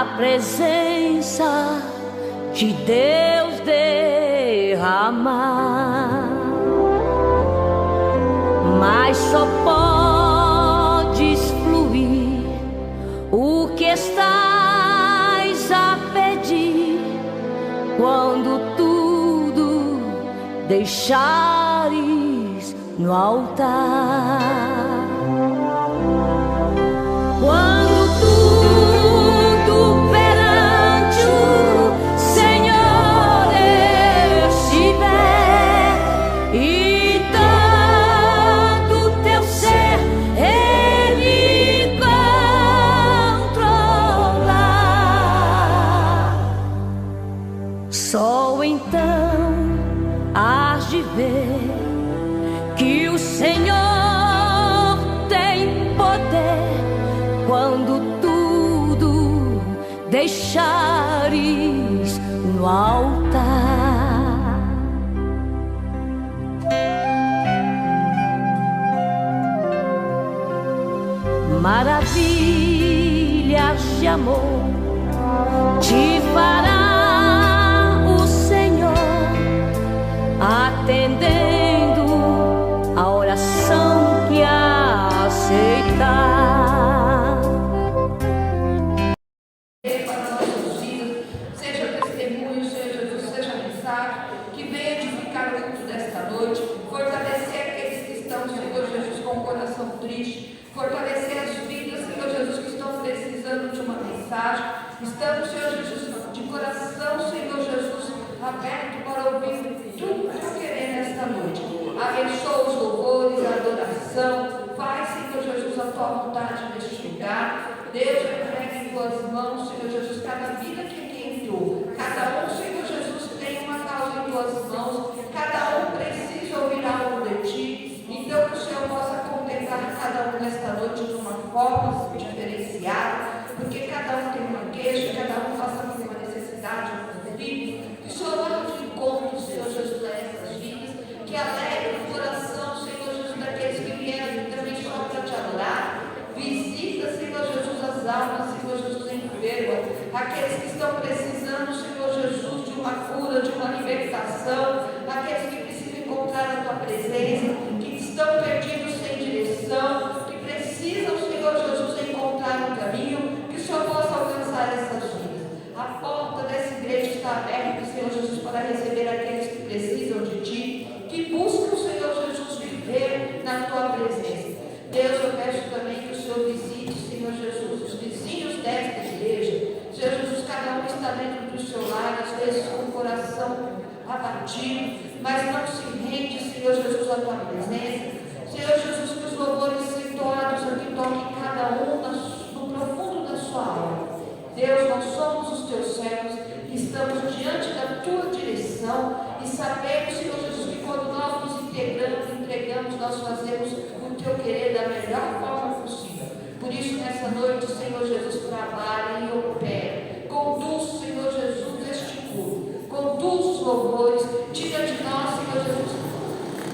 a presença de Deus derramar, mas só podes fluir o que estás a pedir quando tudo deixares no altar. Quando tudo perante o Senhor estiver e todo teu ser Ele controlar, só então hás de ver que o Senhor tem poder quando tudo deixares no altar. Maravilhas de amor te fará o Senhor, atendendo a oração que aceitar. Seja testemunho, Senhor Jesus, seja mensagem que venha edificar o culto desta noite, fortalecer aqueles que estão, Senhor Jesus, com o coração triste, fortalecer as vidas, Senhor Jesus, que estão precisando de uma mensagem. Estamos, Senhor Jesus, de coração, Senhor Jesus, aberto para ouvir tudo que eu querer nesta noite. Abençoa os louvores, a adoração. Faz, Senhor Jesus, a tua vontade neste lugar. Deus, eu entrego em tuas mãos, Senhor Jesus, cada vida que aqui entrou. Cada um, Senhor Jesus, tem uma causa em tuas mãos. Cada um precisa ouvir algo de ti. Então, que o Senhor possa contemplar cada um nesta noite de uma forma diferenciada, porque cada um tem uma queixa, cada um passa por uma necessidade, um conflito. Que o Senhor vá de encontro, Senhor Jesus, a essas vidas, que alegre o coração, Senhor Jesus, daqueles que vieram também só para te adorar. Visita, Senhor Jesus, as almas, Senhor Jesus, enfermas, aqueles que estão precisando, Senhor Jesus, de uma cura, de uma libertação, aqueles que precisam encontrar a tua presença, que estão perdidos sem direção, que precisam, Senhor Jesus, encontrar um caminho, que o Senhor possa alcançar essas vidas. A porta dessa igreja está aberta, Senhor Jesus, para receber aqueles que precisam de ti, que buscam, Senhor Jesus, viver na tua presença. Deus, eu peço também que o Senhor visite, Senhor Jesus, os vizinhos desta igreja. Senhor Jesus, cada um está dentro do seu lar, às vezes com o coração abatido, mas não se rende, Senhor Jesus, à tua presença. Senhor Jesus, que os louvores entoados aqui toquem cada um no profundo da sua alma. Deus, nós somos os teus servos, estamos diante da tua direção e sabemos, Senhor Jesus, que quando nós nos entregamos, nós fazemos o teu querer da melhor forma possível. Por isso, nessa noite, Senhor Jesus, trabalha e opera. Conduz, Senhor Jesus, este culto. Conduz os louvores. Tira de nós, Senhor Jesus,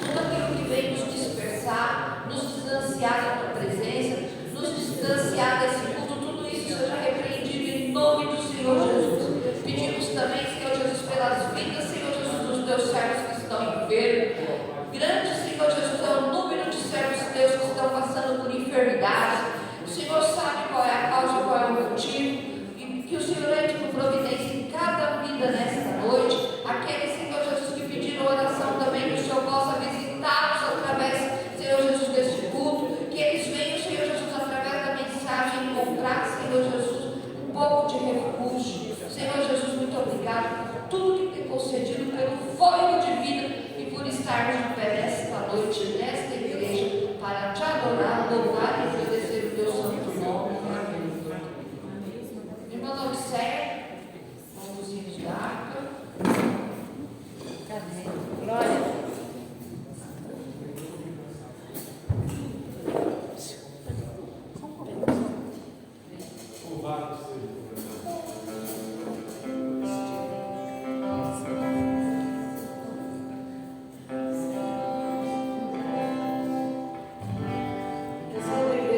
tudo aquilo que vem nos dispersar, nos distanciar da tua presença, nos distanciar desse culto. Tudo isso seja repreendido em nome do Senhor Jesus. Pedimos também, Senhor Jesus, pelas vidas, Senhor Jesus, dos teus servos que estão enfermos. Grande, Senhor Jesus, é o número de servos teus que estão passando por enfermidades. O Senhor sabe qual é a causa, qual é o motivo. E que o Senhor entre com providência em cada vida nesta noite. Aqueles, Senhor Jesus, que pediram oração também, que o Senhor possa visitá-los através, Senhor Jesus, deste culto. Que eles venham, Senhor Jesus, através da mensagem, encontrar, Senhor Jesus, um pouco de refúgio. Senhor Jesus, muito obrigado por tudo que tem concedido, pelo fôlego de vida e por estarmos de pé nesta noite, nesta igreja, para te adorar, louvar e agradecer o teu santo nome. Amém. Irmão, não observe, vamos hinos da harpa. Glória. Louvado seja. Essa noite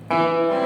Jesus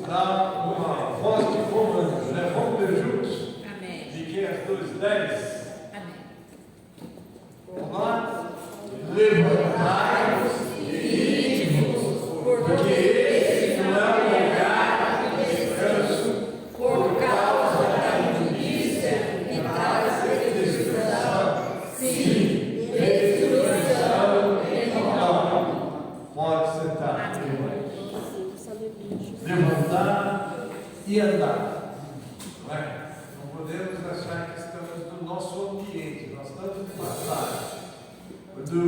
dar uma voz de comando, né? Vamos ler juntos? Amém. Miqueias 2:10. Amém. Vamos lá? Levantai-vos e ide-vos, porque esse não é o lugar de descanso, por causa da injustiça e da destruição. Sim, destruição enorme. Pode sentar. Levantar e andar. Não é? Não podemos achar que estamos no nosso ambiente, nós estamos em batalha. Quando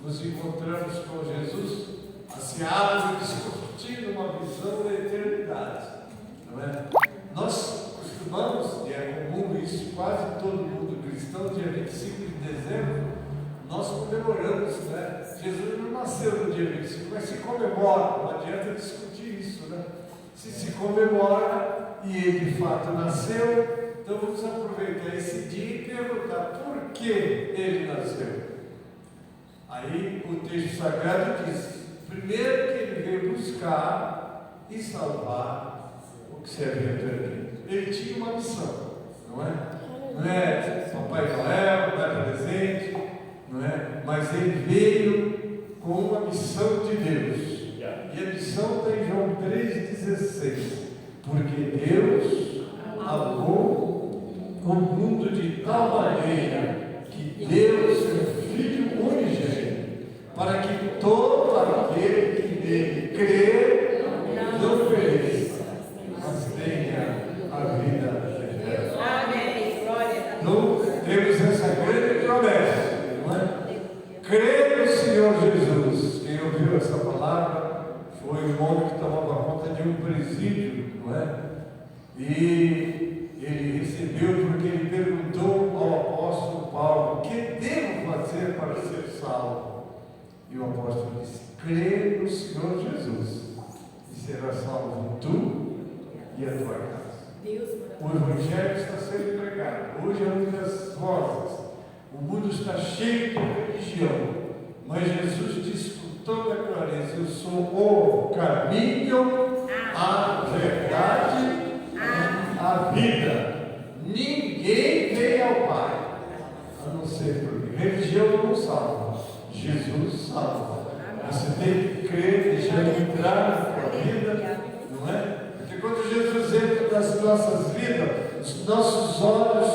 nos encontramos com Jesus, a se abre discutindo uma visão da eternidade. Não é? Nós costumamos, e é comum isso, quase todo mundo cristão, dia 25 de dezembro, nós comemoramos, né? Jesus não nasceu no dia 25, mas se comemora, não adianta discutir isso, né? Se comemora e ele de fato nasceu, então vamos aproveitar esse dia e perguntar por que ele nasceu. Aí o texto sagrado diz, primeiro que ele veio buscar e salvar o que se havia perdido. Ele tinha uma missão, não é? Não é Papai Noel, não é presente, não é? Mas ele veio com uma missão de Deus. E a missão está em João 3,16. Porque Deus amou o mundo de tal maneira que deu o seu Filho unigênito, para que todo aquele que nele crê não pereça, mas tenha a vida eterna. Amém. Glória. Então, temos essa grande promessa, não é? Crê no Senhor Jesus. Quem ouviu essa palavra foi um homem que tomava conta de um presídio, não é? E ele recebeu porque ele perguntou ao apóstolo Paulo: o que devo fazer para ser salvo? E o apóstolo disse: crê no Senhor Jesus e será salvo tu e a tua casa. O Evangelho está sendo pregado. Hoje é uma das vozes. O mundo está cheio de religião, mas Jesus disse com toda clareza: eu sou o caminho, a verdade, a vida. Ninguém vem ao Pai a não ser por mim. Religião não salva, Jesus salva. Você tem que crer, deixar ele entrar na sua vida, não é? Porque quando Jesus entra nas nossas vidas, os nossos olhos,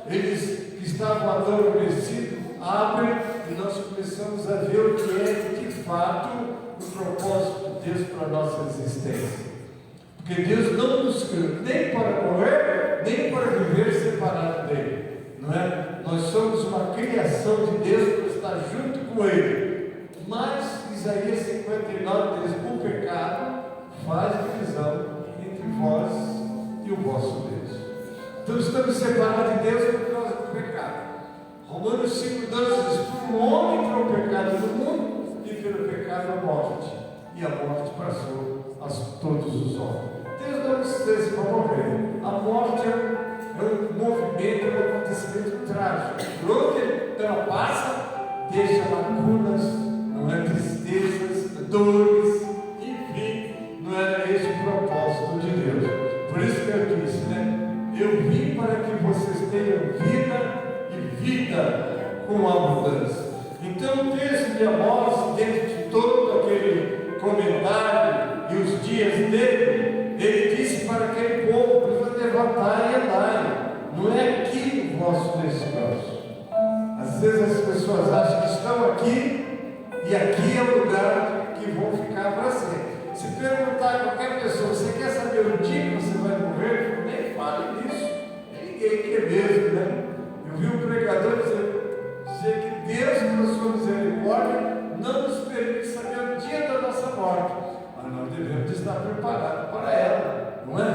eles que estavam adormecidos, abrem e nós começamos a ver o que é de fato o propósito de Deus para a nossa existência. Porque Deus não nos criou nem para morrer, nem para viver separado dele, não é? Nós somos uma criação de Deus para estar junto com ele. Mas Isaías 59 diz: o pecado faz divisão entre vós e o vosso Deus. Então estamos separados de Deus por causa do pecado. Romanos 5,12 diz: por um homem entrou o pecado no mundo, e pelo pecado a morte, e a morte passou a todos os homens. Deus não nos fez para morrer. A morte é um movimento, é um acontecimento trágico. Por onde ela passa, deixa lacunas, não é? Tristezas, dores, enfim, não era esse o propósito de Deus. Por isso que eu disse, né? Eu vim para que vocês tenham vida e vida com abundância. Então o texto de Amós, dentro de todo aquele comentário e os dias dele, ele disse para aquele povo: precisa levantar e andar. Não é aqui o vosso descanso. Às vezes as pessoas acham que estão aqui e aqui é o lugar que vão ficar para sempre. Se perguntar a qualquer pessoa: você quer saber o dia que você vai morrer? Nem fale disso. Ninguém quer mesmo, né? Eu vi um pregador dizer que Deus, pela sua misericórdia, não nos permite saber o dia da nossa morte, mas nós devemos estar preparados para ela, não é?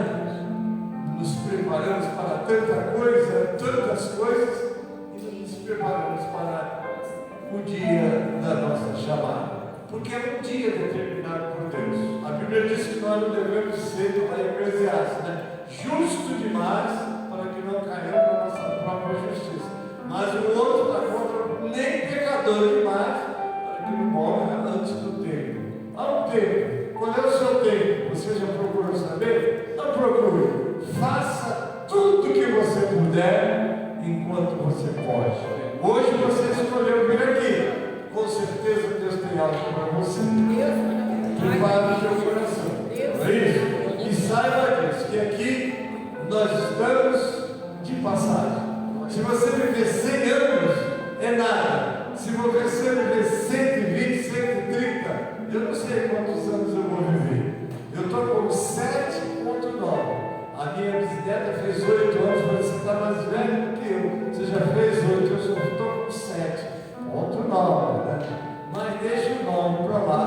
Nos preparamos para tanta coisa, tantas coisas, e não nos preparamos para o dia da nossa chamada, porque é um dia determinado por Deus. A Bíblia diz que nós não devemos ser, para Eclesiastes, né? Justo demais para que não caiamos na nossa própria justiça, mas o outro está contra, nem pecador demais para que não morra antes do tempo. Há um tempo. Qual é o seu tempo? Você já procurou saber? de passagem. Se você viver 100 anos, é nada. Se você viver 120, 130, eu não sei quantos anos eu vou viver. Eu estou com 7,9. A minha bisneta fez 8 anos, mas você está mais velho do que eu. Você já fez 8, eu só estou com 7,9, né? Mas deixa o nome para lá,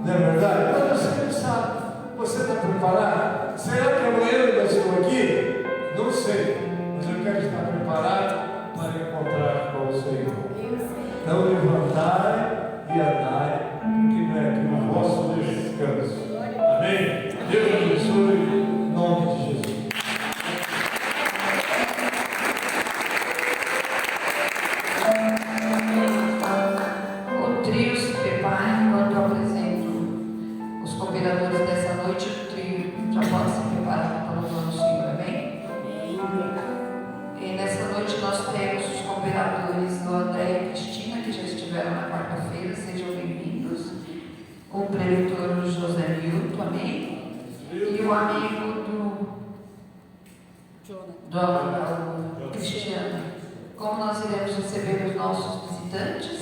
não é verdade? Mas você não sabe. Você está preparado? Será que amanhã eu ainda estou aqui? Não sei, mas eu quero estar preparado para encontrar com o Senhor. Então levantai e andai, porque não é aqui o vosso descanso. Amém? Deus abençoe em nome de Jesus. O trio se prepara enquanto eu apresento os cooperadores dessa noite. O trio já pode se preparar para o louvor do Senhor, amém? E nessa noite nós temos os cooperadores do André e Cristina, que já estiveram na quarta-feira, sejam bem-vindos. O preletor José Milton, amém? E o amigo do Cristiano. Como nós iremos receber os nossos visitantes?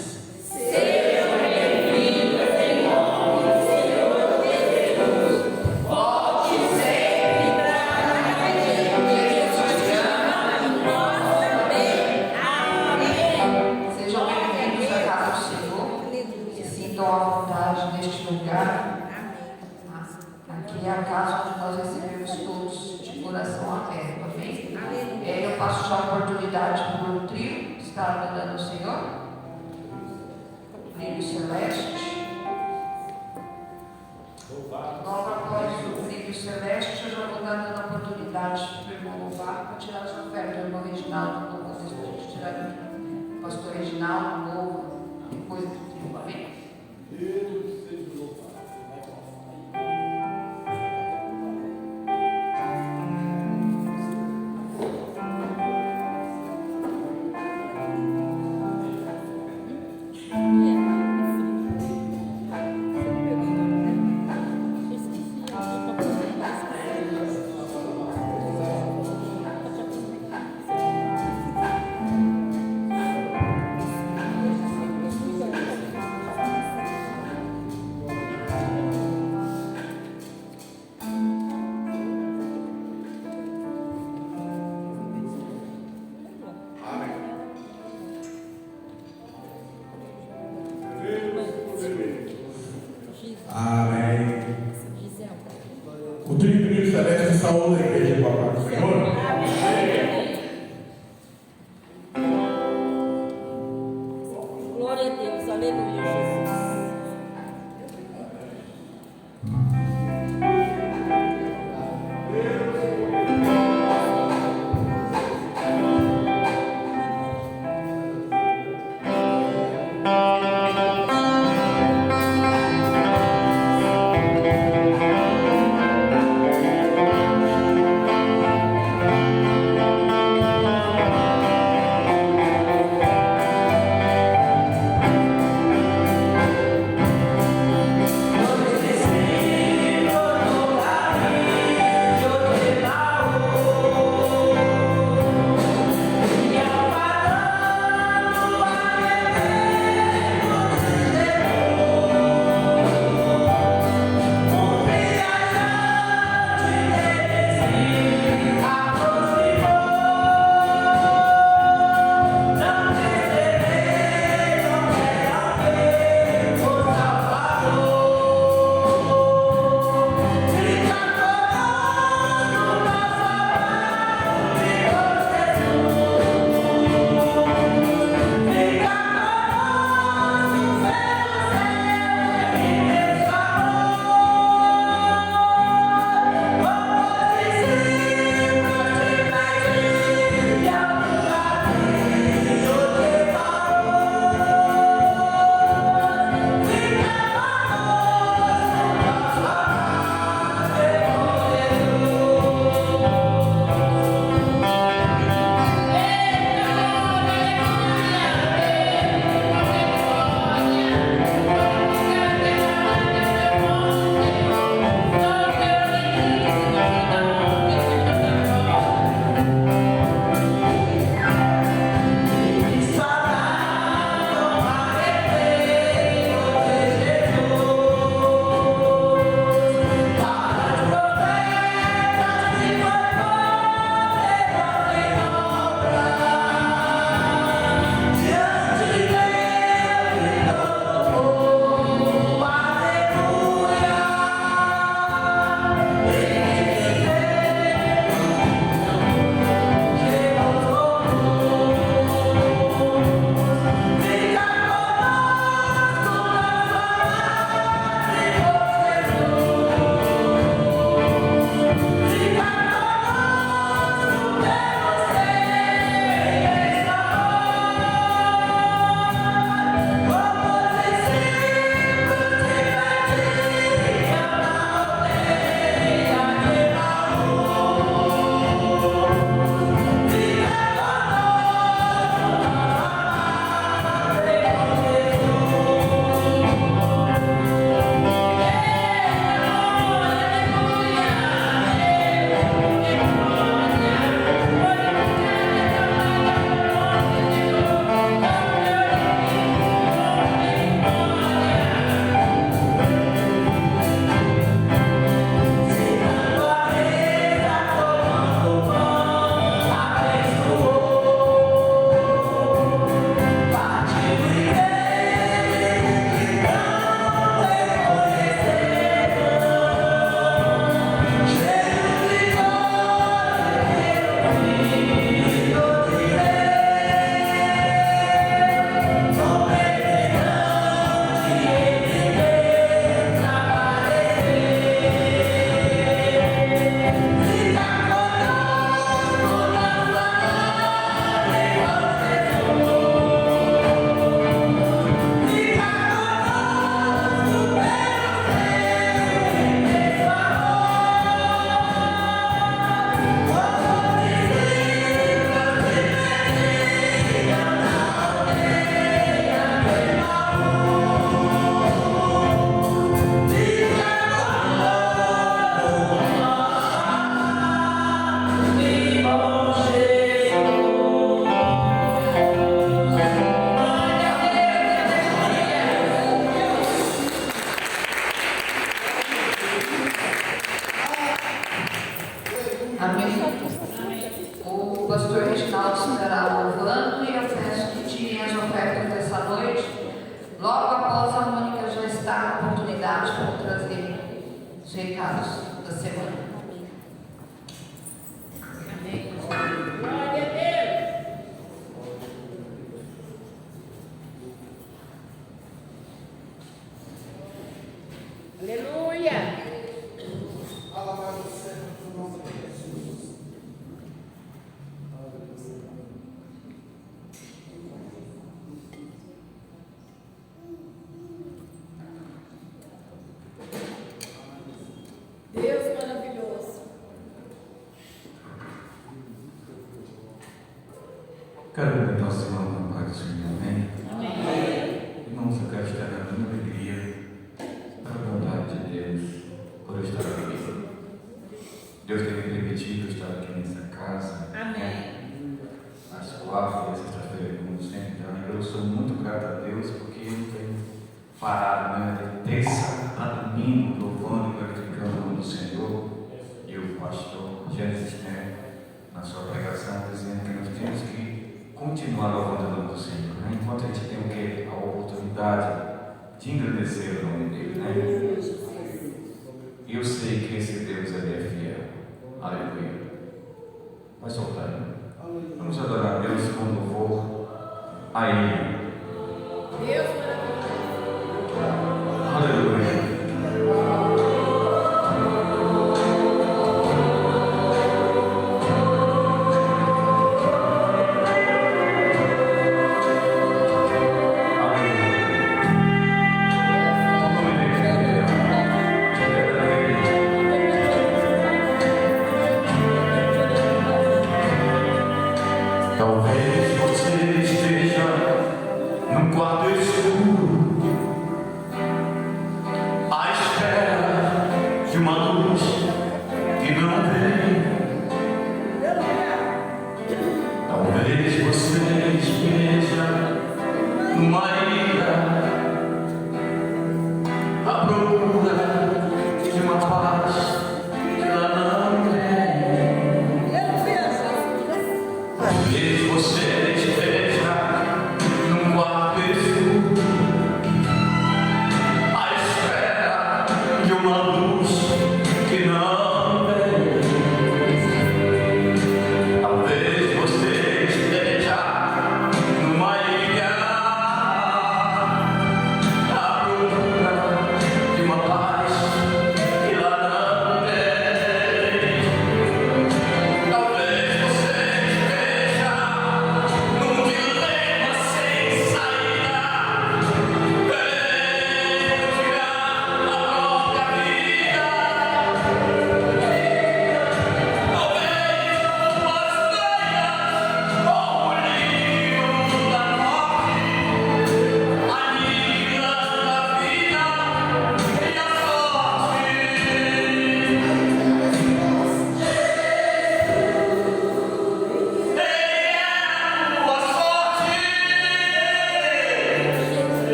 Sejam bem-vindos em nome do Senhor Jesus. Volte sempre para a igreja. Jesus te ama e nós também. Amém. Sejam bem-vindos à casa do Senhor. Se sintam à vontade neste lugar. Aqui é a casa onde nós recebemos todos de coração aberto, amém? Eu passo já a oportunidade para o trio que está adorando o Senhor. Brilho celeste. Logo após o brilho celeste, eu já vou dar dando a oportunidade para o irmão louvar para tirar as ofertas. O irmão Reginaldo, não vou fazer isso, tirar aqui. O pastor Reginaldo, louva, depois do trio, amém? Saúde da igreja para o Senhor. Glória a Deus, aleluia, Jesus. Amém. O pastor Reginaldo estará louvando e eu peço que tirem as ofertas dessa noite. Logo após, a Mônica já está na oportunidade para trazer os recados da semana. Amém. Glória a Deus. Aleluia. Deus maravilhoso. Quero cumprimentar o Senhor na paz do Senhor, amém? Amém. Irmãos, eu quero estar na minha alegria, pela bondade de Deus, por eu estar aqui. Deus tem me permitido estar aqui nessa casa. Amém. Às quartas e sexta-feira, como sempre. Eu sou muito grato a Deus porque eu tenho parado, né, de terça a domingo, louvando e glorificando o nome do Senhor. E o pastor Gênesis, né, na sua pregação, dizendo que nós temos que continuar louvando o nome do Senhor, né? Enquanto a gente tem o quê? A oportunidade de engrandecer o nome dele, né? E eu sei que esse Deus ele é fiel. Aleluia. Vai soltar aí. Vamos adorar a Deus com louvor a Ele. Deus maravilhoso. Aleluia. Talvez você esteja num quarto escuro, à espera de uma luz que não vem. Talvez você esteja numa ilha à procura de uma paz que ela não tem. Talvez você esteja num quarto escuro, à espera de uma luz que não vem.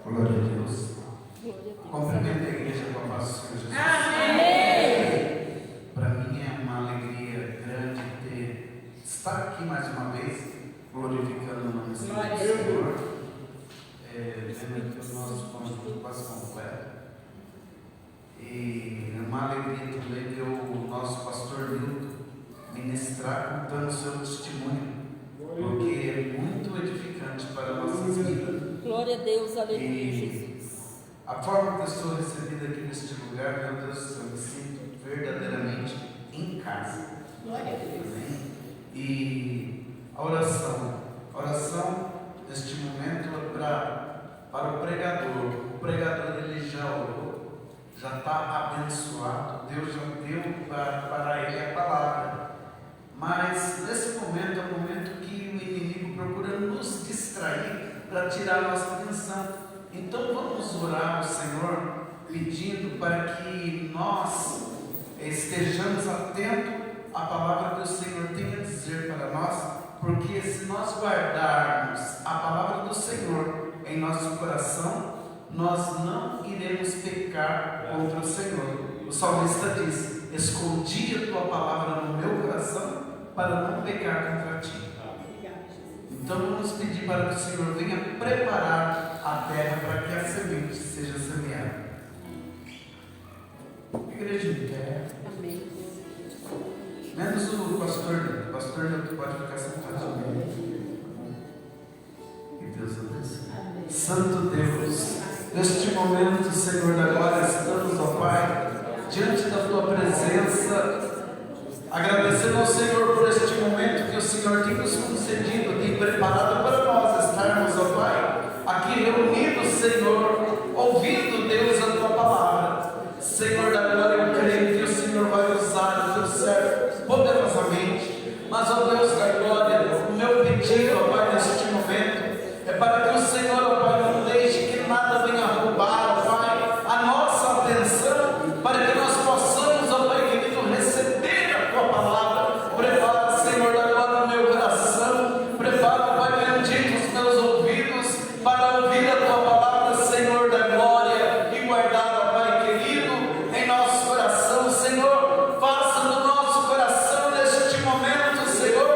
Glória a Deus. Cumprimento a igreja com a paz do Senhor Jesus. Amém. Para mim é uma alegria grande estar aqui mais uma vez, glorificando o nome do Senhor. Vendo que o nosso conjunto quase completo. E é uma alegria também ver o nosso pastor Milton ministrar contando o seu testemunho, porque é muito edificante para nossas vidas. Glória a Deus, aleluia, E Jesus. a forma que eu sou recebido aqui neste lugar, meu Deus, eu me sinto verdadeiramente em casa. Glória a Deus. Amém? E a oração neste momento é para o pregador. O pregador ele já orou, já está abençoado, Deus já deu para ele a palavra. Mas nesse momento é o momento que o inimigo procura nos distrair para tirar a nossa atenção. Então vamos orar ao Senhor pedindo para que nós estejamos atentos à palavra que o Senhor tem a dizer para nós, porque se nós guardarmos a palavra do Senhor em nosso coração, nós não iremos pecar contra o Senhor. O salmista diz: escondi a tua palavra no meu coração para não pecar contra ti. Então vamos pedir para que o Senhor venha preparar a terra para que a semente seja semeada. Igreja de terra. Amém. Menos o pastor. O pastor não pode ficar sentado. Que Deus abençoe. Santo Deus, neste momento, Senhor da glória, estamos, ó Pai, diante da tua presença, agradecendo ao Senhor por este momento que o Senhor tem nos concedido, tem preparado para nós estarmos, ó Pai, aqui reunidos, Senhor, ouvindo, Deus, a tua palavra. Senhor da glória, eu creio que o Senhor vai usar o teu servo poderosamente, mas, ó Deus da glória, o meu pedido, ó Pai, neste momento, é para que o Senhor, ó Pai, não deixe que nada venha roubar, ó Pai, a nossa atenção, para que nós possamos, ó Pai querido, receber a tua palavra. Prepara, Senhor da glória, o meu coração, prepara, ó Pai bendito, os meus ouvidos, para ouvir a tua palavra, Senhor da glória, e guardar, ó Pai querido, em nosso coração. Senhor, faça do nosso coração neste momento, Senhor,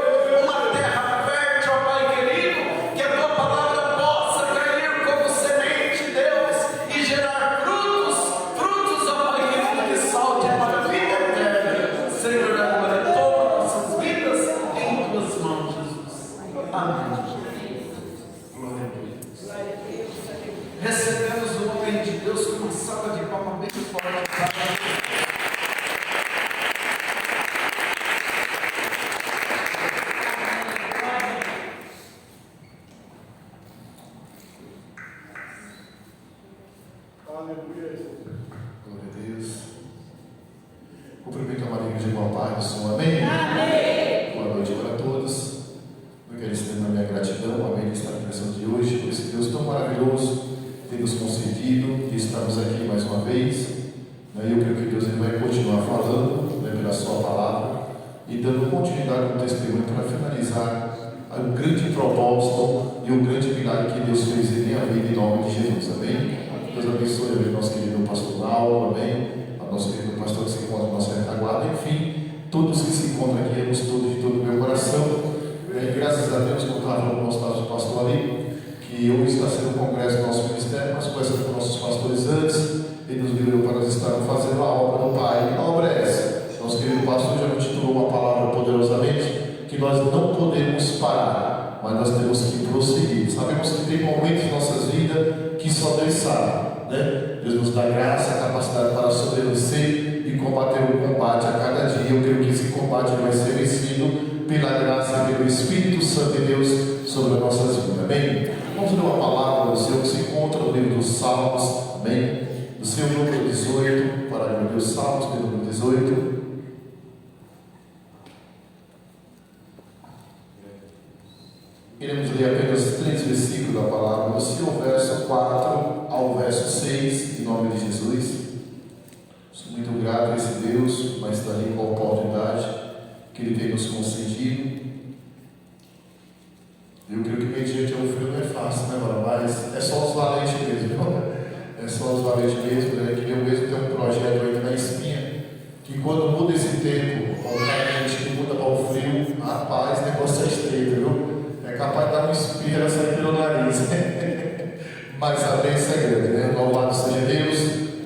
uma terra fértil, ó Pai querido, que a tua palavra possa cair como semente, Deus, e gerar frutos, ó Pai querido, que salte para a vida eterna. Senhor da glória, toma nossas vidas em tuas mãos, Jesus. Amém. Glória a Deus. Recebemos o homem de Deus com uma salva de palmas bem forte. Glória a Deus. Cumprimento a Maria de Boa Paz do Senhor. Amém? Amém. Boa noite para todos. Eu quero estender a minha gratidão, amém, de estar na presença de hoje, por esse Deus tão maravilhoso ter nos concedido de estarmos aqui mais uma vez. Eu creio que Deus ele vai continuar falando, né, pela sua palavra e dando continuidade no testemunho para finalizar o grande propósito e o grande milagre que Deus fez em minha vida, em nome de Jesus. Amém? Deus abençoe o nosso querido pastor Lauro, amém? O nosso querido pastor que se encontra na nossa retaguarda, enfim, todos que se encontram aqui, todos de todo o meu coração. Graças a Deus, como estava no nosso pastor ali, que hoje está sendo o congresso do nosso ministério, mas conversando com nossos pastores antes, ele nos liberou para nós estarmos fazendo a obra do Pai. A obra é essa. Nosso querido pastor já nos titulou uma palavra poderosamente, que nós não podemos parar, mas nós temos que prosseguir. Sabemos que tem momentos em nossas vidas que só Deus sabe, né? Deus nos dá graça, capacidade para sobreviver e combater o combate a cada dia. Eu creio que esse combate vai ser vencido pela graça e pelo Espírito Santo de Deus sobre as nossas vidas. Amém? Vamos ler uma palavra do Senhor que se encontra no livro dos Salmos. Amém? Do seu número 18, parágrafo dos Salmos, do número 18. Iremos ler apenas 3 versículos da palavra do Senhor, verso 4 ao verso 6, em nome de Jesus. Sou muito grato a esse Deus, mas também com a oportunidade que Ele tem nos concedido. Eu creio que mediante ao frio não é fácil, né, mano? Mas é só os valentes mesmo, viu? É só os valentes mesmo, né? Que eu mesmo tenho um projeto ainda na espinha, que quando muda esse tempo, a gente que muda para o frio, rapaz, o negócio é estreito, viu? É capaz de dar um espirro e sair pelo nariz. Mas a bênção é grande, né? Louvado seja Deus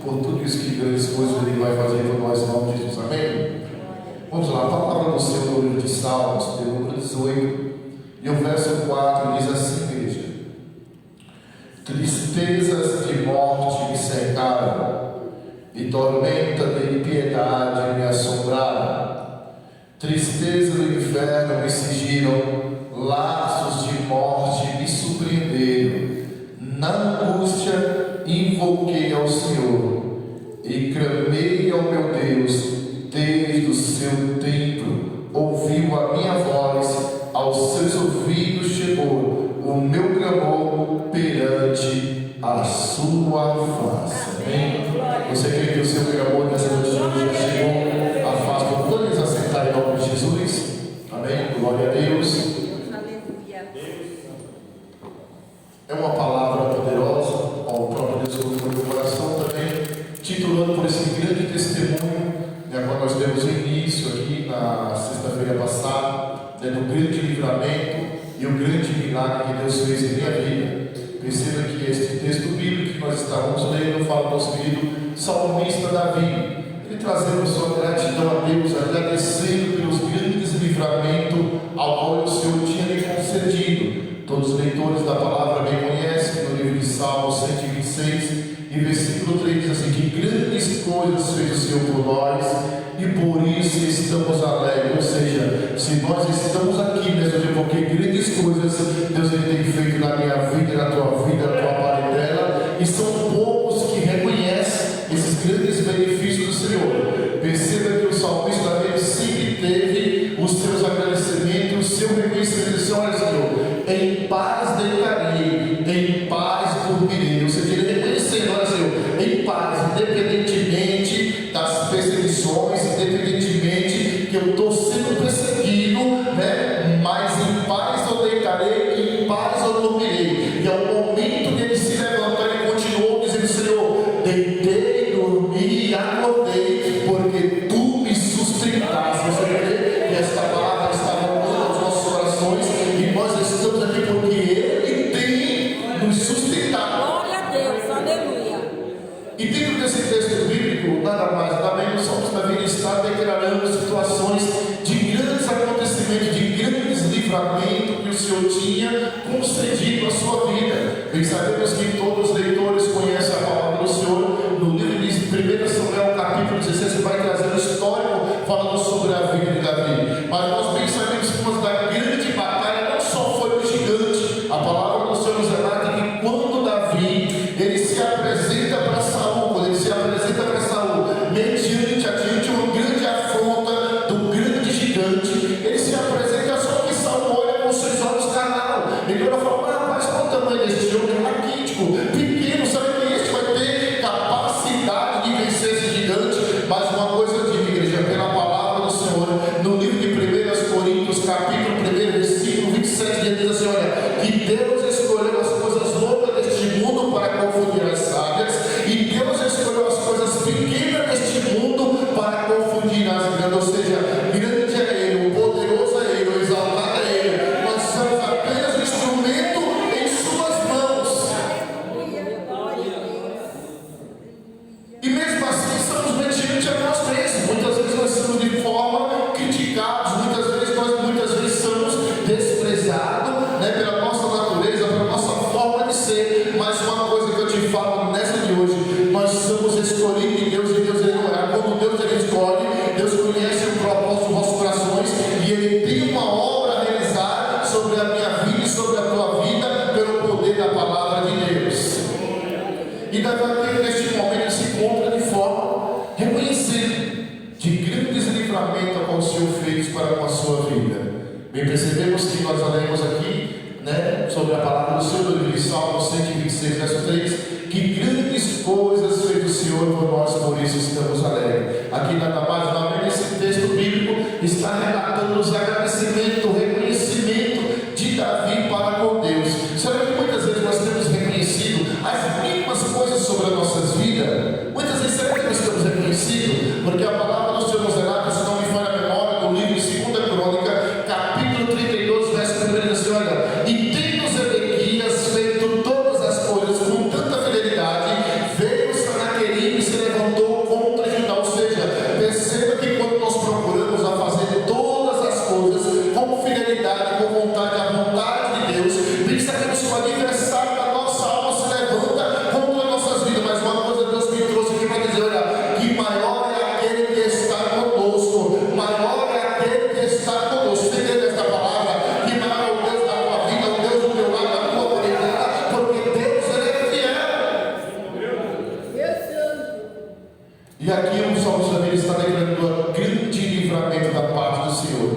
por tudo isso que grandes coisas Ele vai fazer por nós, em nome de Jesus. Amém? Vamos lá, a palavra do Senhor no livro de Salmos, pelo número 18, e o verso 4 diz assim, igreja: tristezas de morte me cercaram, e tormenta de impiedade me assombraram. Tristezas do inferno me cingiram, laços de morte me surpreenderam. Na angústia invoquei ao Senhor, e clamei ao meu Deus. Desde o seu templo ouviu a minha voz, aos seus ouvidos chegou o meu clamor perante a sua face. Amém? Você crê que o seu clamor nessa noite já chegou à face do plano? Eles assentarem em nome de Jesus. Amém? Glória a Deus. É uma palavra poderosa, ao próprio Deus colocou no meu coração também, titulando por esse grande testemunho, quando nós demos início aqui na sexta-feira passada, do grande livramento e o grande milagre que Deus fez em minha vida. Perceba que este texto bíblico que nós estávamos lendo fala do nosso querido salmista Davi, ele trazendo sua gratidão a Deus, agradecendo pelos grandes livramentos ao qual o Senhor tinha lhe concedido. Todos os leitores da palavra bem conhecem, no livro de Salmos 126 e versículo 3 diz assim: que grandes coisas fez o Senhor por nós e por isso estamos alegres. Ou seja, se nós estamos aqui nessa noite, porque grandes coisas Deus ele tem feito na minha vida, na tua vida, na tua parentela, e são poucos que reconhecem esses grandes benefícios do Senhor. Perceba que o salmista Davi sempre teve os seus agradecimentos, o seu reconhecimento. Disse: olha, Senhor, em paz deitarei, em paz dormirei. Ou seja, ele reconhecendo, olha, Senhor, em paz, independentemente das perseguições, independentemente que eu estou sendo perseguido, né? Mas em paz eu deitarei e em paz eu dormirei. E ao momento dele se levantar, ele continuou dizendo: Senhor, deitei, dormi e acordei, porque tu me sustentaste. Você crê que esta palavra está nos nossos corações e nós estamos aqui porque Ele tem nos sustentado. Glória a Deus, aleluia. E dentro desse texto bíblico, nada mais, nada menos, o salmista Davi está declarando situações de grandes acontecimentos, de grandes livramentos que o Senhor tinha concedido à sua vida. E sabemos que todos os leitores conhecem a palavra do Senhor. No livro de 1 Samuel, capítulo 16, você vai trazer um histórico falando sobre a vida de Davi. Mas nós bem sabemos que uma da grande batalha não só foi o gigante. A palavra do Senhor nos relata que quando Davi ele se apresenta para Saul, quando ele se apresenta para Saul, diante uma grande afronta do grande gigante, ele se apresenta, só que Saul olha com seus olhos carnal. Ele olha e fala: rapaz, qual o tamanho deste homem? É raquítico, pequeno, sabe que este vai ter capacidade de vencer esse gigante? Mas uma coisa eu digo, igreja, pela palavra do Senhor, no livro de 1 Coríntios, capítulo 1, versículo 27, ele diz assim: olha, que Deus escolheu as coisas loucas deste mundo para confundir as sábias, e Deus escolheu as coisas pequenas deste mundo para confundir as grandes. Ou seja, grande é Ele, o poderoso é Ele, o exaltado é Ele. Nós somos apenas um instrumento em suas mãos. E mesmo assim estamos mediante a nós mesmos. Muitas vezes nós somos de forma criticados, muitas vezes somos desprezados, né, pela nossa natureza, pela nossa forma de ser. Mas uma coisa que eu te falo nessa de hoje: nós somos escolhidos de Deus, e Deus ele não é. Quando Deus ele escolhe, Deus conhece o propósito dos nossos corações, e Ele tem uma obra a realizar sobre a minha vida e sobre a tua vida, pelo poder da palavra de Deus. E Davi, neste momento, se encontra de forma reconhecendo de grandes livramentos a qual o Senhor fez para com a sua vida. Bem, percebemos que nós lemos aqui, né, sobre a palavra do Senhor, no livro de Salmos 126, verso 3, que grandes coisas fez o Senhor por nós, por isso estamos alegres. Aqui nada mais, nada menos, esse texto bíblico está relatando os agradecimentos, o reconhecimento de Davi para com Deus. Sabe que muitas vezes sobre as nossas vidas, muitas vezes será que nós estamos reconhecidos? Porque a palavra do Senhor nos relata, se não me falha a memória, no livro de 2 Crônica, capítulo 32, verso 1, diz assim: olha, e tendo Zedequias feito todas as coisas com tanta fidelidade, veio Sanaqueribe e se levantou contra Judá. Ou seja, perceba que quando nós procuramos a fazer todas as coisas com fidelidade, com vontade, a vontade de Deus, bem sabemos que o adversário da nossa alma se levanta contra as nossas vidas. Mas uma coisa Deus me trouxe aqui para dizer: olha, que maior é aquele que está conosco, maior é aquele que está conosco. Você entende esta palavra? Que maior é o Deus da tua vida, o Deus do teu lado, da tua qualidade, porque Deus ele é fiel. E aqui o Salmo também está declarando o grande livramento da parte do Senhor.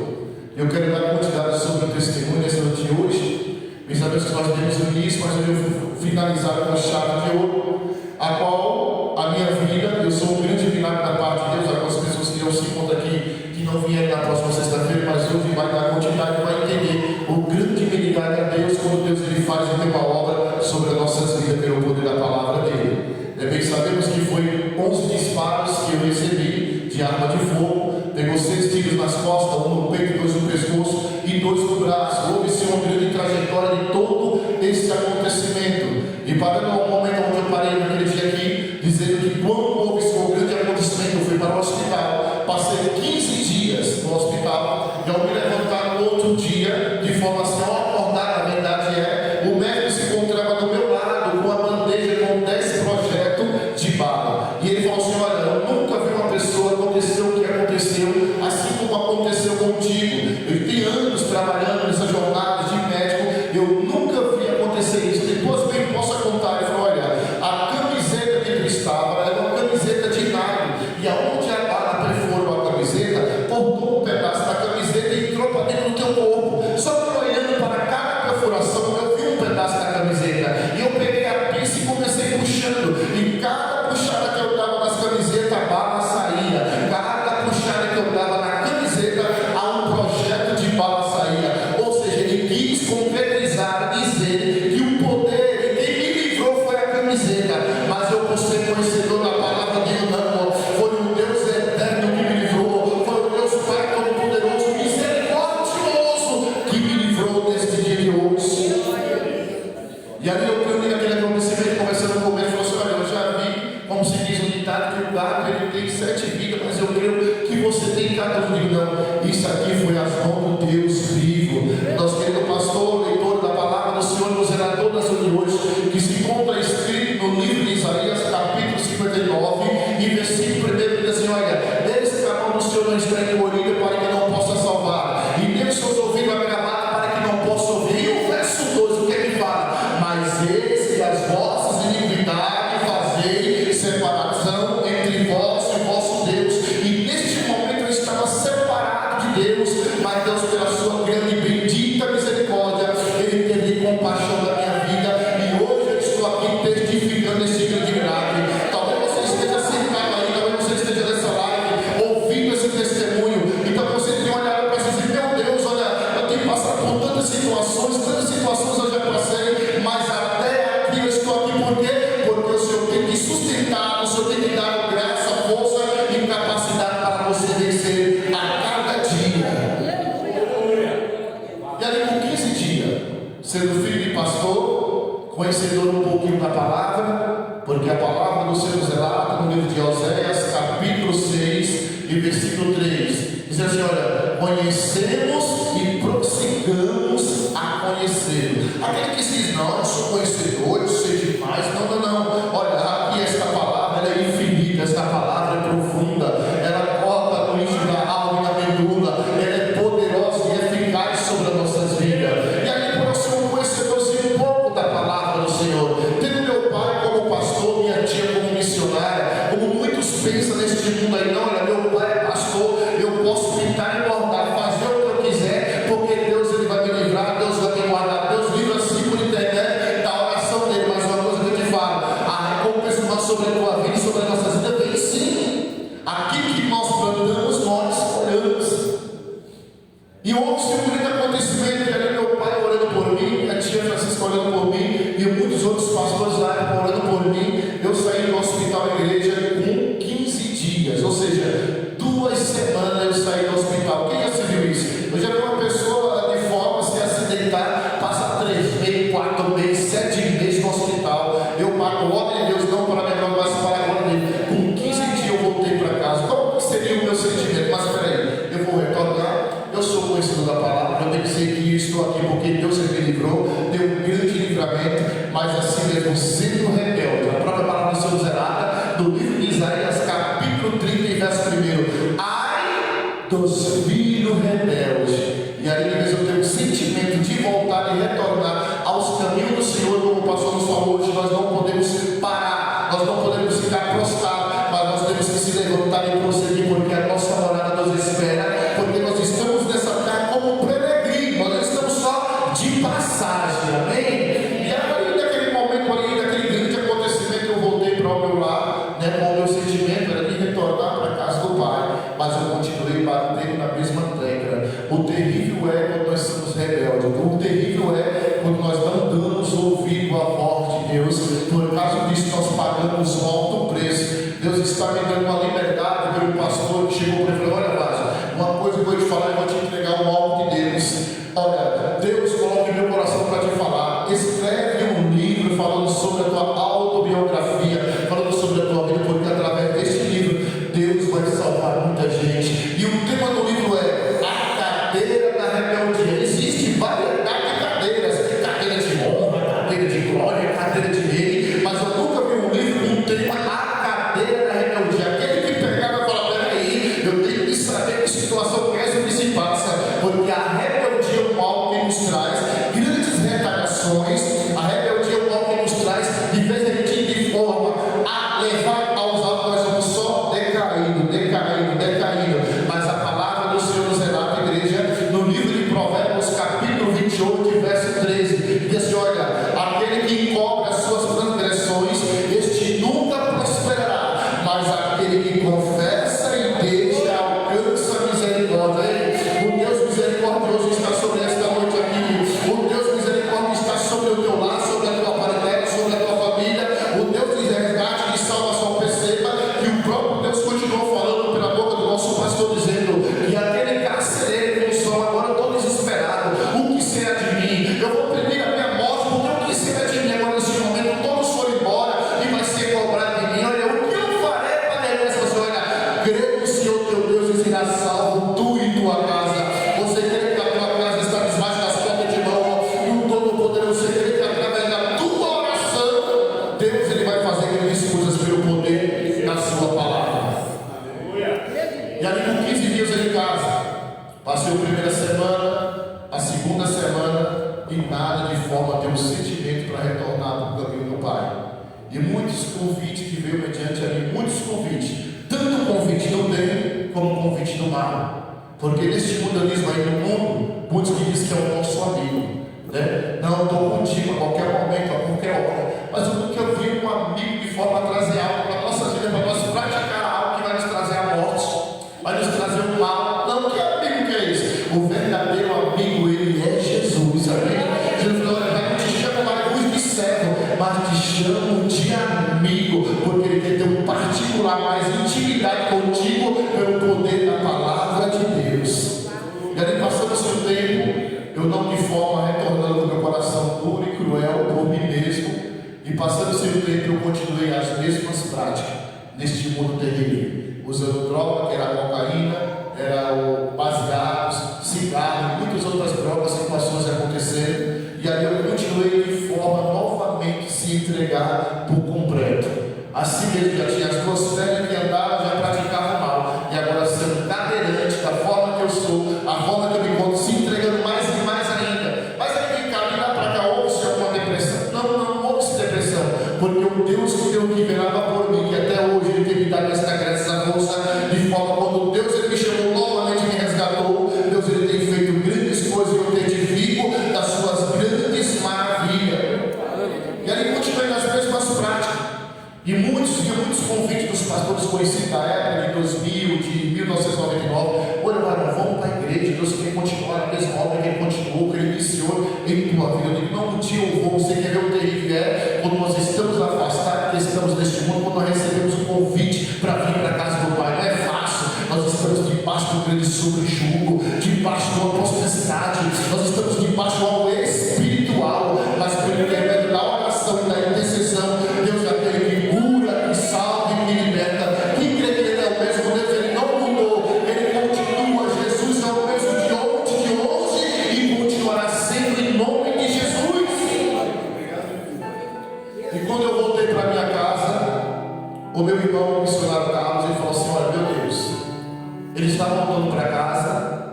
Eu quero dar continuidade sobre o testemunho nessa noite de hoje. Bem sabemos que nós temos o início, mas eu vou finalizar com a chave de ouro, a qual a minha vida, eu sou um grande milagre da parte de Deus. Algumas pessoas que eu se encontram aqui, que não vieram na próxima sexta-feira, mas hoje vai dar continuidade e vai entender o grande milagre a Deus quando Deus ele faz uma obra sobre as nossas vidas pelo poder da palavra dele. Bem sabemos que foi 11 disparos que eu recebi de arma de fogo, pegou 6 tiros nas costas, 1 no peito, 2 no pescoço e 2 no braço. Houve-se uma grande trajetória de todo esse acontecimento. E parando ao momento onde eu parei naquele dia aqui, dizendo que quando houve esse grande acontecimento, eu fui para o hospital, passei 15 dias no hospital, e ao me levantar no outro dia, de forma assim, ao acordar, na verdade o médico se encontrava do meu lado, com a bandeja com 10 projetos de bala. E ele falou assim: olha, eu nunca vi uma pessoa acontecer o que aconteceu, assim como aconteceu contigo. Eu tenho anos trabalhando nessa jornada de médico, eu nunca vi acontecer isso. Depois bem possa contar. Ele falou: olha, a camiseta que ele estava era uma camiseta de nylon, e aonde a bala perfurou a camiseta, cortou um pedaço da camiseta e entrou para dentro do teu corpo. Só que olhando para cada perfuração, eu vi um pedaço da camiseta, e eu peguei a pinça e comecei puxando, e cada puxada que eu dava nas camisetas, a bala saía. Cada puxada que eu dava na camiseta, há um projeto de bala saía. Ou seja, ele quis concretizar, dizer que o poder, quem me livrou foi a camiseta, mas eu, por ser conhecedor da palavra de Deus, não, foi o Deus eterno que me livrou, foi o Deus Pai Todo-Poderoso, misericordioso, que me livrou neste dia de hoje. E ali eu creio naquele acontecimento, conversando com ele, falou assim: olha, eu já vi, como se diz o ditado, que o gato ele tem 7 vidas, mas eu creio que você tem cada um. Não, isso aqui foi as mãos do Deus vivo. Nosso querido pastor, leitor da palavra do Senhor, nos relatou das hoje, que se encontra escrito no livro de Isaías, capítulo 59, e versículo 1, diz assim: olha, eis que a mão do Senhor não está encolhida para que não possa salvar, e nem os seus ouvidos agravados para que não possa ouvir. E o verso 12, o que é que fala? Mas eis que as vossas iniquidades fazei separação entre vós e o vosso Deus. E neste momento eu estava separado de Deus, mas Deus, pela sua grande e bendita misericórdia, ele teve compaixão da minha vida, e hoje eu estou aqui testificando esse grande milagre. Talvez você esteja sentado aí, talvez você esteja nessa live ouvindo esse testemunho, então você tem olhado para você e dizer: meu Deus, olha, eu tenho passado por tantas situações eu já passei, mas até aqui eu estou aqui. Por quê? Porque o Senhor tem que sustentar, o Senhor tem que dar graça, força e capacidade para você vencer a cada dia. E ali com 15 dias, sendo filho de pastor, conhecedor um pouquinho da palavra, porque a palavra do Senhor nos relata no livro de Oséias, capítulo 6 e versículo 3, diz assim: olha, conhecemos e prossigamos a conhecer. Aquele que diz: não, eu sou conhecedor, eu sei demais. Não. Olha, aqui esta palavra ela é infinita, esta palavra é profunda, ela corta no íntimo da alma e da medula, ela é poderosa e eficaz sobre as nossas vidas. E aí, por eu ser um conhecedor um pouco da palavra do Senhor, tendo meu pai como pastor, minha tia como missionária, como muitos pensam neste mundo aí, não, olha, meu pai é pastor, eu posso pintar e bordar, fazer o que eu quiser, porque Deus ele vai me livrar, Deus vai me guardar. Deus livra assim por internet da oração dele. Mas uma coisa que eu te falo, a recompensa não sobre a tua vida e sobre as nossas vidas vem sim. Aquilo que nós plantamos, nós colhemos. E houve um grande acontecimento, que era meu pai orando por mim, a tia Francisca orando por mim, e muitos outros pastores lá orando por mim. Eu saí temperamento, mas assim mesmo sendo rebelde. A própria palavra do Senhor zerada, do livro de Isaías, capítulo 30, verso 1. Ai dos filhos rebeldes. E aí mesmo eu tenho um sentimento de voltar e retornar aos caminhos do Senhor, como o pastor nos falou hoje. Nós não podemos parar, nós não podemos ficar prostrados, mas nós temos que se levantar e prosseguir, porque a nossa morada nos espera, porque nós estamos nessa terra como peregrinos, nós estamos só de passagem, amém? E aí naquele momento ali, naquele grande acontecimento, eu voltei para o meu lar, né, com o meu sentimento era de retornar para a casa do Pai, mas eu continuei batendo na mesma tecla. O terrível é quando nós somos rebeldes, o terrível é quando nós não damos ouvido à voz de Deus. Por causa disso nós pagamos um alto preço. Deus está me dando uma liberdade. Pelo pastor que chegou para mim e falou: olha, Vaz, uma coisa que eu vou te falar, eu vou te entregar um alvo de Deus. Olha, Deus coloca em meu coração para te falar. Escreve um livro falando sobre a tua autobiografia, falando sobre a tua vida, porque através deste livro Deus vai salvar muita gente. E o tema do livro é a cadeira da rebeldia. Existe variedade de cadeiras: cadeira de honra, cadeira de glória, cadeira de rei, mas eu nunca vi um livro com o tema a cadeira da rebeldia. Aquele que pegar vai falar: peraí, eu tenho que saber que situação é essa que se passa, porque a rebeldia é um mal que nos traz grandes retaliações. A rebeldia é um mal que nos traz, de vez em quando, de forma a levar aos altos, nós vamos só decaindo. Mas a palavra do Senhor nos relata, igreja, no livro de Provérbios, capítulo 28, verso 13, diz assim: olha, aquele que encobre as suas transgressões, este nunca prosperará, mas aquele que confessa e deixa alcança a misericórdia. O Deus misericordioso está sobre esta noite aqui. O Deus misericórdia está sobre o teu lar, sobre a tua parentela, sobre a tua família. O Deus de resgate, de salvação. Perceba que o próprio Deus continuou falando pela boca do nosso pastor, dizendo que aquele carcereiro que são agora estou desesperado. O que será de mim? Eu vou pedir a minha morte, porque o que será de mim agora nesse momento? Todos foram embora e vai ser cobrado de mim. Olha, o que eu farei para negar essa pessoa? Olha, crê no Senhor teu Deus e será salvo tu e tua casa. Você crê que a tua casa está debaixo das portas de mão e o Todo-Poderoso? Você crê que através da tua oração Deus ele vai fazer grandes coisas pelo poder da sua palavra. E ali com 15 dias em casa, passei a primeira semana, a segunda semana, e nada de forma a ter um sentimento para retornar para o caminho do Pai. E muitos convites que veio mediante ali, muitos convites, tanto o convite do bem como o convite do mal. Porque neste mundanismo aí no mundo, muitos que dizem que é o nosso amigo, né? Não, estou contigo a qualquer momento, a qualquer hora. Mas eu nunca vi um amigo de forma a trazer algo para a nossa vida, para nós praticar algo que vai nos trazer a morte, vai nos trazer o mal. Não, que amigo que é esse? O verdadeiro amigo, ele é Jesus, amém? Jesus falou: olha, não te chamo mais de servo, mas te chamo de amigo, porque ele quer ter um particular, mais intimidade contigo pelo poder da palavra de Deus. E ali passamos um tempo, eu não de forma retornando com meu coração duro e cruel por mim mesmo, e passando-se o tempo eu continuei as mesmas práticas neste mundo terrível, usando droga, que era a cocaína, era o baseados, cigarro e muitas outras drogas, situações aconteceram, e aí eu continuei de forma novamente se entregar por completo. Assim mesmo, já tinha as duas pernas que andavam, já praticava mal, e agora sendo cadeirante da forma que eu sou, a forma que eu me encontro, se entregando mais e mais ainda. Mas aí vem cá, lá para cá, houve-se alguma depressão? Não houve-se depressão, porque o Deus que deu que velava por mim, que até hoje ele tem me dado esta graça, essa força, de forma quando Deus ele me chamou novamente, me resgatou. Deus ele tem feito grandes coisas e eu testifico das suas grandes maravilhas. E ali continuei nas mesmas práticas. E muitos convites dos pastores conhecidos da época de 2000, de 1999. Olha, varão, vamos para a igreja. Deus quer continuar na mesma obra que ele continuou, que ele iniciou em tua vida. Eu digo: não, um dia eu vou. Você quer ver o terrível é quando nós estamos afastados, que estamos neste mundo, quando nós recebemos um convite para vir para a casa do Pai. Não é fácil. Nós estamos debaixo do grande sobrejugo, debaixo de uma potestade, nós estamos debaixo de algo espiritual, mas por intermédio da oração e da intercessão, Deus é aquele que cura, que salva e que liberta. Quem crê que Ele é o mesmo Deus, Ele não mudou, Ele continua. Jesus é o mesmo de ontem, de hoje e continuará sempre em nome de Jesus. o meu irmão, o missionário Carlos, ele falou assim: olha, meu Deus, ele está voltando para casa,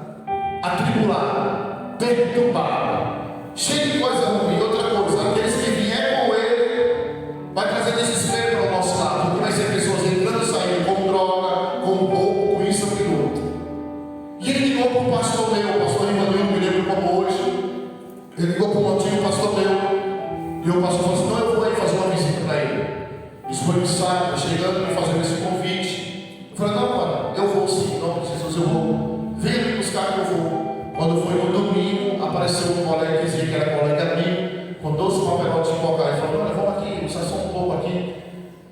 atribulado, perturbado, cheio de coisa ruim. Outra coisa, aqueles que vieram com ele, vai trazer desespero para o nosso lado, porque vai ser pessoas entrando e saindo com droga, com roubo, com isso, aquilo outro. E ele ligou para o pastor meu, o pastor Emmanuel, me lembro como hoje. Ele ligou para um antigo pastor meu, e o pastor falou assim: não, eu vou aí fazer uma visita para ele. Isso foi no sábado, chegando me fazendo esse convite. Eu falei: não, mano, eu vou sim, em nome de Jesus, eu vou. Venha me buscar que eu vou. Quando foi no domingo, apareceu um colega que dizia que era colega meu, com 12 papelotes de coca. Ele falou: olha, vamos aqui, sai só um pouco aqui.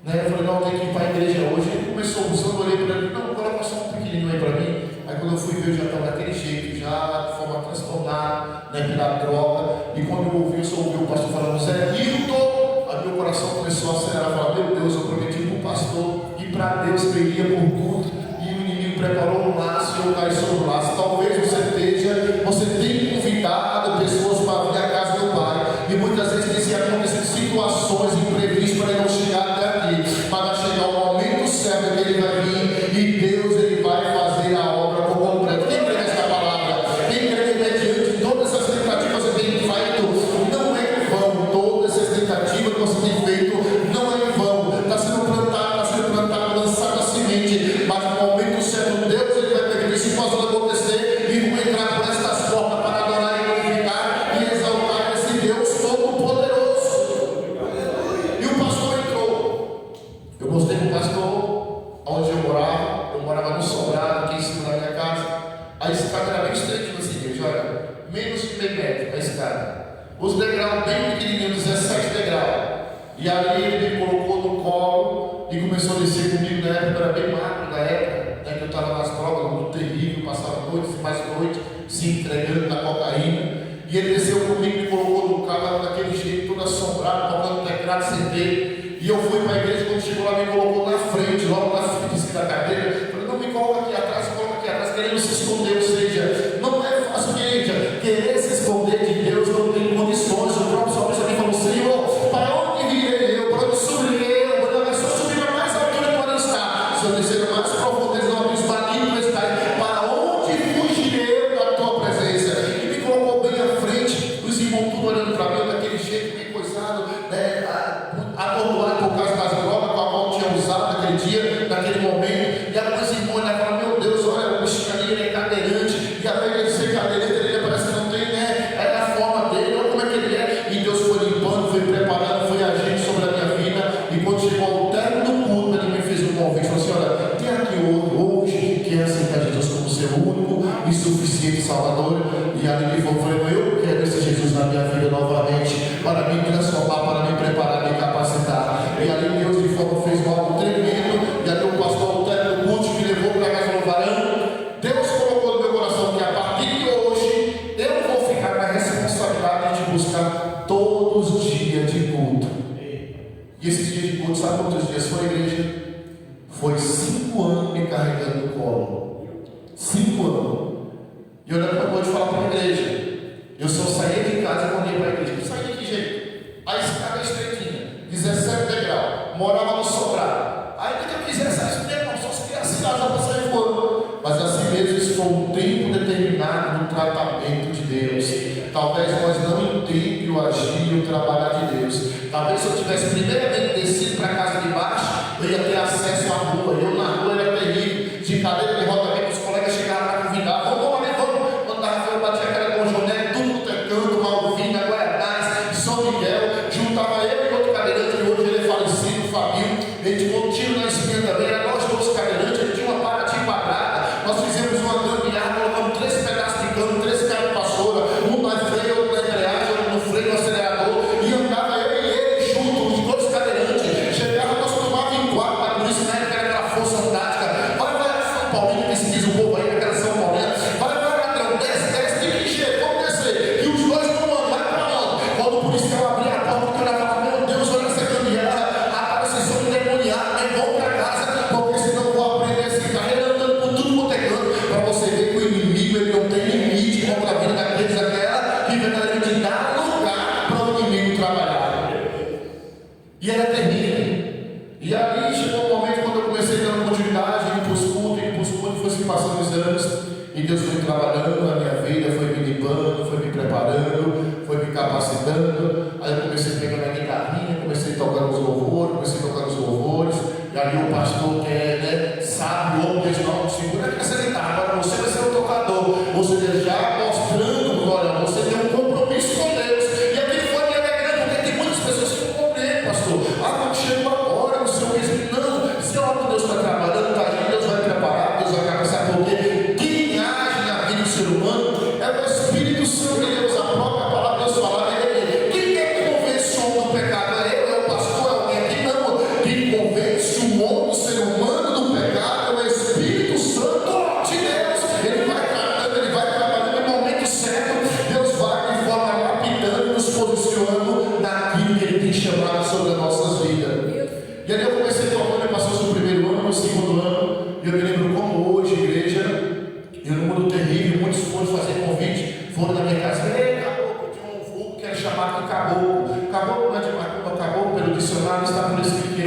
Né? Eu falei: não, tem que ir para a igreja hoje. Ele começou usando, olhei para ele: não, coloca só um pequenininho aí para mim. Aí quando eu fui ver, eu já estava daquele jeito, já de forma transtornada, né, pela droga. E quando eu ouvi, eu só ouvi o pastor falando: Zé Hilton. Aí meu coração começou a acelerar, falar: meu Deus, eu prometi para o pastor e para Deus que eu iria por tudo. E o inimigo preparou um laço e eu caí sobre o laço. Talvez você tenha convidado pessoas para vir à casa do Pai. E muitas vezes tem acontecido situações imprevistas para ele não chegar até aqui. Mas vai chegar o momento certo que ele vai vir e Deus ele vai fazer a obra por completo. Quem crê nessa palavra? Quem crê que mediante todas essas tentativas que você tem feito, não é em vão. Todas essas tentativas que você tem feito não é em vão. Está sendo plantado, lançado a semente. Mas no momento certo, Deus ele vai permitir isso possa acontecer e vão entrar por estas portas para adorar e glorificar e exaltar esse Deus Todo-Poderoso. E o pastor entrou. Eu mostrei para o pastor onde eu morava no sobrado, aqui em cima da minha casa. A escada era bem estreitinha assim, gente, olha, menos de meio metro a escada. Os degraus bem pequenininhos, 17 degraus. E ali ele me colocou no colo e começou a descer comigo. Na época, eu era bem magro na época, né, que eu estava nas drogas, muito terrível, passava noites e mais noites se entregando na cocaína. E ele desceu comigo, me colocou no carro daquele jeito, todo assombrado, tocando teclado CD. E eu fui para a igreja, quando chegou lá, me colocou na frente, logo na frente da cadeira. Eu falei: não, me coloca aqui atrás, querendo se esconder. Ou seja, não é fácil, igreja, querer se esconder de Deus não tem condições. O próprio salmista aqui falou: Senhor, para onde virei eu? Para onde subirei eu? Eu só subir a mais altura que pode estar. Se eu descer mais profundeza do abismo, maligno está. Para onde fugirei eu da tua presença? E me colocou bem à frente, os irmãos tudo olhando para mim, daquele jeito, bem coisado, né, atordoado por causa das drogas, com a qual tinha usado naquele dia, naquele momento. E alguns irmãos olharam e falaram: meu Deus, olha, o bichinho ali, ele é cadeirante, e além de ser cadeirante, ele parece que não tem, né, é a forma dele, olha como é que ele é. E Deus foi limpando, foi preparando, foi agindo sobre a minha vida. E quando chegou ao término do culto, ele me fez um convite, falou assim: olha, tem aqui hoje que quer aceitar Jesus como seu único e suficiente Salvador. E ali ele falou: eu quero esse Jesus na minha vida novamente, para me transformar, para me preparar, me capacitar. E ali Deus de forma fez algo tremendo. E ali o pastor, ao término do culto, me levou para casa e falou: varão, Deus colocou no meu coração que a partir de hoje eu vou ficar na responsabilidade de buscar todos os dias de culto. E esses dias de culto, sabe quantos dias foi, igreja? Foi 5 anos me carregando no colo. 5 anos. E eu acabou de falar para a igreja. Eu só saía de casa quando ia para a igreja. Eu saía de que jeito? A escada estreitinha, 17 degraus, morava no sobrado. Ainda que eu quisesse sair de dentro, só se criasse lá, já para sair voando. Mas assim mesmo, isso foi um tempo determinado no tratamento de Deus. Talvez nós não entendemos o agir e o trabalhar de Deus. Talvez se eu tivesse primeiramente descido para a casa de baixo, eu ia ter acesso à rua. Eu na rua era terrível, de cadeira de roda, os colegas chegaram para convidar: vamos. Quando Rafael batia a cara com o Joné, tudo tecando, Malvina, Guaianás, São Miguel, juntava eu e outro cadeirante, que hoje ele é falecido, o Fabinho. Ele tinha um tiro na espinha também, era nós todos cadeirantes, ele tinha uma paratinha quadrada. Nós fizemos uma gambiarra, colocamos 3 pedaços de cano, 3 cabos de vassoura, um na freio, outro na embreagem, outro no freio, no acelerador, e andava eu e ele juntos, os dois cadeirantes. Deus foi trabalhando na minha vida, foi me limpando, foi me preparando, foi me capacitando. Aí eu comecei a pegar minha guitarrinha, comecei a tocar os louvores, e ali o pastor que é, sabe, o homem diz, não, segura essa guitarra, agora você vai ser o tocador. Você já mostrando, olha, você tem um compromisso com Deus. E aquilo foi me alegrando, porque tem muitas pessoas que não compreendem, pastor. Não chegou agora, não sei o que. Não, se a hora que Deus está trabalhando, tá ali, Deus vai preparar, Deus vai capacitar, porque quem age na vida do ser humano é o Espírito Santo de Deus, a própria palavra de Deus fala. Quem é que convence o homem do pecado? É eu, é o pastor, é alguém aqui? Não. Quem convence o homem, o ser humano do pecado é o Espírito Santo de Deus. Ele vai trabalhando no momento certo. Deus vai de forma lapidando, nos posicionando naquilo que Ele tem chamado sobre as nossas vidas. E ali eu comecei tocando, passou o primeiro ano, o segundo ano, e eu me lembro como hoje, igreja, eu num mundo terrível, muitos foram fazer convite, foram na minha casa, caboclo, tinha um vulgo que era chamado de caboclo. Caboclo não é de macumba, caboclo pelo dicionário está por escrito que é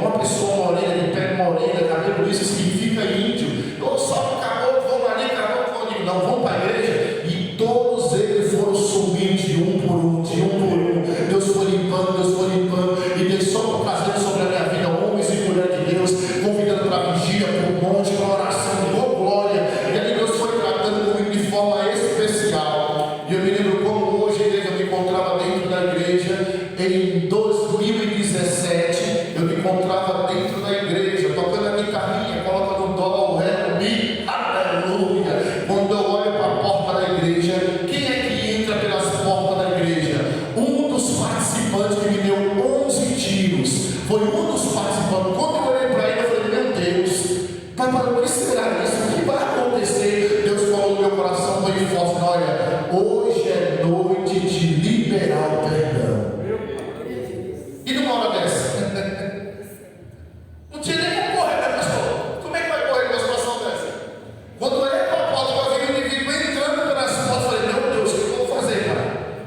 uma pessoa morena, de pele morena, cabelo liso, significa índio. Ou só o caboclo, vão ali, caboclo, vão ali, não, vão para a igreja, e todos eles foram sumindo de um por um, de um por um. Deus foi limpando, e Deus só trazendo sobre a minha vida homens e mulheres de Deus, convidando para a vigília, para o monte, para a oração, com glória. E ali Deus foi tratando comigo de forma especial. E eu me lembro como hoje, igreja, eu me encontrava dentro da igreja. Em 2017, eu me encontrava dentro da igreja, tocando a guitarrinha, coloca no dó, ré, mi, aleluia. Quando eu olho para a porta da igreja, quem é que entra pelas portas da igreja? Um dos participantes que me deu 11 tiros. Foi um dos participantes. Quando eu olhei para ele, eu falei, meu Deus, papai, o que será isso? O que vai acontecer? Deus falou no meu coração, foi forte, olha, hoje é noite de liberar o perdão. E numa hora dessa, não tinha nem como correr, né, pastor? Como é que vai correr numa situação dessa? Quando eu olhei para a porta, eu vi o indivíduo entrando pelas portas, eu falei, meu Deus, o que eu vou fazer, pai?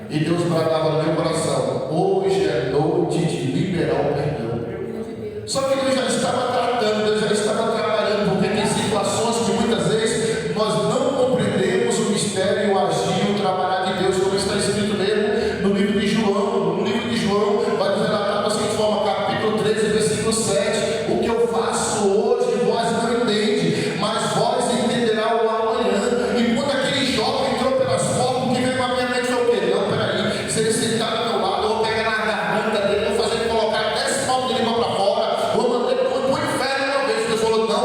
E Deus bradava no meu coração, hoje é noite de liberar o perdão. Só que Deus já estava tratando, Deus já estava trabalhando, porque tem situações que muitas vezes nós não compreendemos o mistério, o agir, o trabalhar de Deus, como está escrito mesmo no livro de João. No livro de João vai nos relatar da seguinte forma, capítulo 13, versículo 7, o que eu faço hoje vós não entende, mas vós entenderá o amanhã. E quando aquele jovem entrou pelas portas, o que veio para minha mente foi o quê? Não, peraí, se ele sentar do meu lado, eu vou pegar na garganta dele, vou fazer ele colocar 10 palmos de língua para fora, vou mandar ele para o inferno uma vez. Deus falou, não,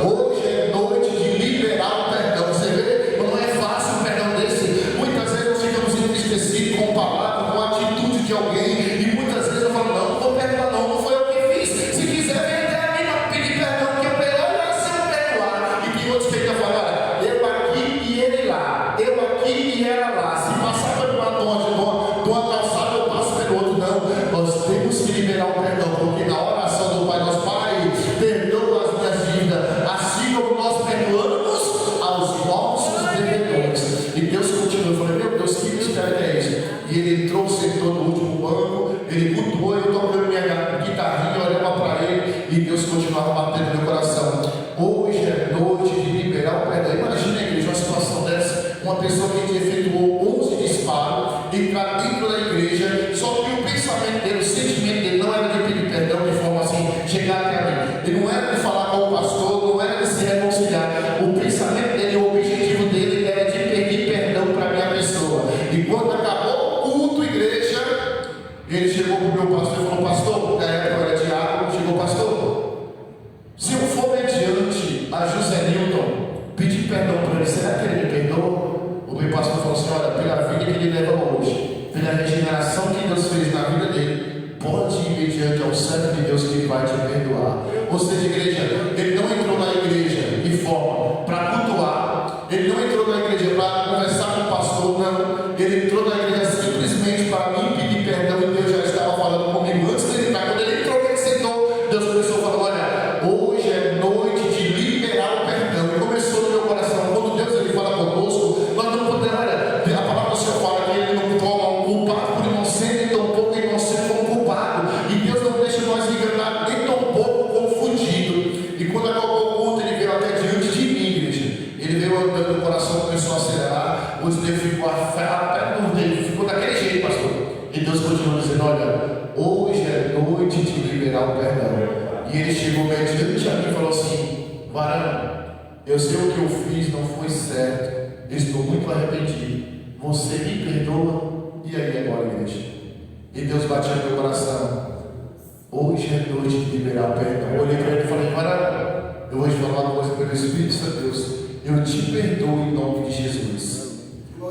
hoje é noite de liberar o perdão. Você vê, não é fácil um perdão desse. Muitas vezes nós ficamos entristecidos com palavras, com a atitude de alguém, e muitas vezes eu falo, não vou perdoar, não foi eu que fiz. Se quiser, vem até a mim para pedir perdão, que eu perdoar, se eu perdoar. E tem outros que ainda falam, olha, eu aqui e ele lá, eu aqui e ela lá. Se passar pelo batom de uma calçada, eu passo pelo outro. Não, nós temos que liberar o perdão, porque na oração do Pai, nosso Pai, perdoa as minhas dívidas, assim como nós perdoamos aos nossos devedores. E Deus continua, eu falei, meu Deus, que mistério é esse? E ele entrou, sentou no último banco, ele cultuou, eu tocando minha guitarrinha, olhava para ele, e Deus continuava batendo no meu coração. Hoje é noite de liberar o perdão. Imagina, igreja, uma situação dessa, uma pessoa que efetuou 11 disparos, entrar dentro da igreja, só que o pensamento dele, o sentimento dele não era de pedir perdão de forma assim, chegar até mim. Ele não era de falar com o pastor, não era de se reconciliar. O pensamento dele, o objetivo dele era de pedir perdão para a minha pessoa. E quando acabou o culto, igreja, ele chegou para o meu pastor e falou, pastor, na época eu era diácono, chegou, pastor, se eu for mediante a José Newton pedir perdão para ele, será que ele me perdoa? O meu pastor falou assim, olha, pela vida que ele leva hoje, pela regeneração que Deus fez na vida dele, pode ir mediante ao servo de Deus que ele vai te perdoar. Ou seja, igreja, ele não entrou na igreja de forma para cultuar, ele não entrou na igreja para conversar com o pastor, não, ele entrou na igreja simplesmente para mim pedir perdão, e Deus já estava falando comigo antes dele entrar. Quando ele entrou, ele sentou, Deus começou a falar, olha, hoje é noite de liberar o perdão. E começou no meu coração, quando Deus ele fala conosco, nós não podemos, olha, a palavra do Senhor fala que ele não toma um culpado por inocente, nem tão pouco inocente como culpado. E Deus não deixa nós enganar nem tão pouco como fugido. E quando acabou o culto, ele veio até diante de mim, igreja. olha, hoje é noite de liberar o perdão. E ele chegou mediante a mim e falou assim: varão, eu sei o que eu fiz, não foi certo, estou muito arrependido. Você me perdoa? E aí agora, igreja? E Deus bateu no meu coração. Hoje é noite de liberar o perdão. Eu olhei para ele e falei: varão, eu vou te falar uma coisa pelo Espírito Santo de Deus. Eu te perdoo em nome de Jesus.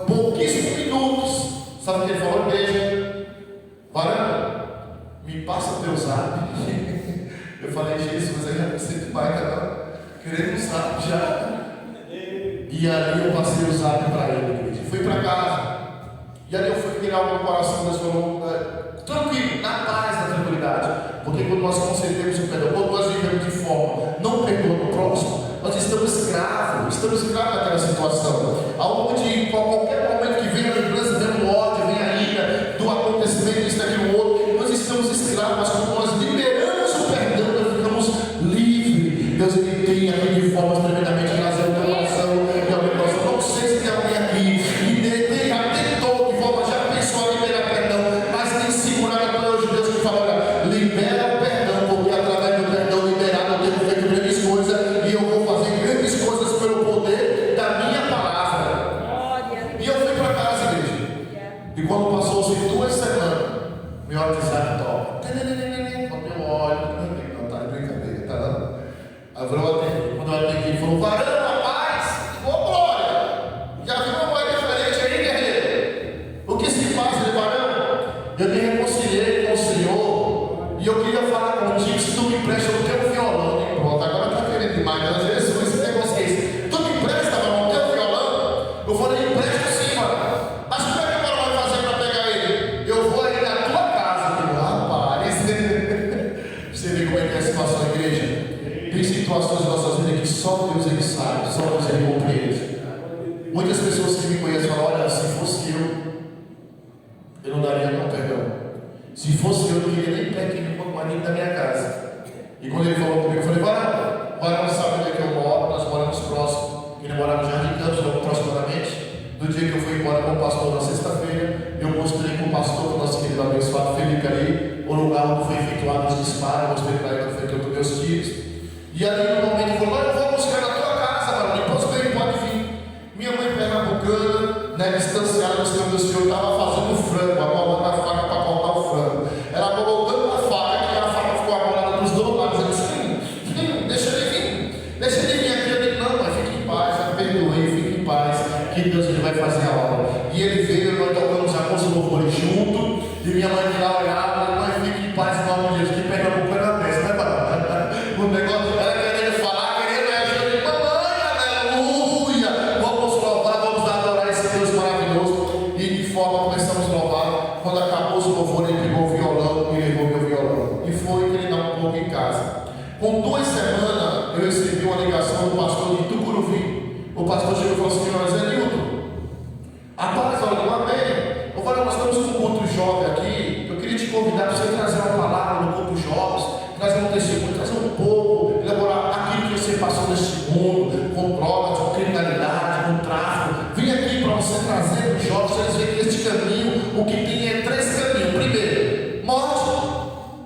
Pouquíssimos minutos. Sabe o que ele falou, igreja? Varão, me passa teu zap. Eu falei: Jesus, aí já você que vai, cara, querendo um zap já. E ali eu passei o zap para ele, igreja. Fui para casa. E ali eu fui virar o meu coração. Deus falou: tranquilo, na paz, na tranquilidade. Porque quando nós concedemos o perdão, quando nós vivemos de forma não perdoando o próximo, nós estamos escravos daquela situação. Aonde, qualquer momento que venha a lembrança, vem o ódio, vem a ira do acontecimento, isso, daquilo, outro, nós estamos escravos. Mas quando nós liberamos o perdão, nós ficamos livres. Deus, ele tem aqui de formas tremendamente razão no teu coração. E ao meu coração, não sei se tem alguém aqui que já tentou, de forma, já pensou em liberar perdão, mas tem segurado até hoje. Deus te fala: olha, libera o perdão, porque através do perdão liberado eu tenho feito grandes coisas, e eu vou fazer grandes coisas pelo poder da minha palavra. E eu fui para casa, igreja. E quando passou-se 2 semanas, meu WhatsApp toca. Eu olho, não tá de brincadeira, tá não? Aí quando eu atendi, ele falou: varão, rapaz, ô glória, já viu uma coisa diferente aí, guerreiro? O que se passa, ele, varão? Eu me reconciliei com o Senhor, e eu queria falar contigo, se tu me empresta o teu violão. E pronto, agora tá querendo demais, mas Jesus, esse negócio que é esse? Tu me empresta, varão, o teu violão? Eu falei: empresta sim, varão. Mas como é que o varão vai fazer para pegar ele? Eu vou aí na tua casa. Eu, rapaz, você vê como é que é a situação da igreja? Tem situações em nossas vidas que só Deus ele sabe, só Deus ele compreende. Muitas pessoas que me conhecem falam: olha, se fosse eu não daria não perdão. Se fosse eu não queria nem pé aqui nem da minha casa. E quando ele falou comigo, eu falei: varão sabe onde é que eu moro, nós moramos próximo. Ele morava no Jardim Campos, logo aproximadamente. Do dia que eu fui embora com o pastor na sexta-feira, eu mostrei para o pastor, para o nosso querido abençoado Felipe ali, o lugar onde foi efetuado os disparos, mostrei para ele onde foi que eu tomei os tiros. E ali no momento ele falou: eu vou buscar na tua casa, varão, depois bem, pode vir. Minha mãe pernambucana, né, distanciada dos campos do Senhor, estava fazendo frango, amolando a faca para cortar o frango. Ela amolou tanto a faca que a faca ficou amolada dos dois lados. Eu disse: deixa ele vir aqui. Eu disse: não, mas fique em paz, já perdoei, fique em paz, que Deus ele vai fazer a obra. E ele veio, nós tocamos a música do louvor junto, e minha mãe de lá olhava: mãe, fique em paz, em nome de Jesus, que Pernambuco é na peça, né, varão? O negócio, ela querendo falar, querendo agir, mamãe, aleluia, vamos louvar, vamos adorar esse Deus maravilhoso. E de forma começamos a louvar. Quando acabou o louvor, ele pegou o violão e levou meu violão, e foi treinar um pouco em casa. Com 2 semanas eu recebi uma ligação do pastor de Tucuruvi. O pastor chegou e falou assim: mas é Nilton, rapaz, olha, eu amei. Eu falei: nós estamos com um culto jovem aqui, eu queria te convidar para você trazer uma palavra no culto jovens, trazer um testemunho, trazer um pouco, elaborar aquilo que você passou neste mundo, com drogas, com criminalidade, com tráfico. Vem aqui para você trazer para os jovens, para eles verem que este caminho, o que tem é 3 caminhos. Primeiro, morte,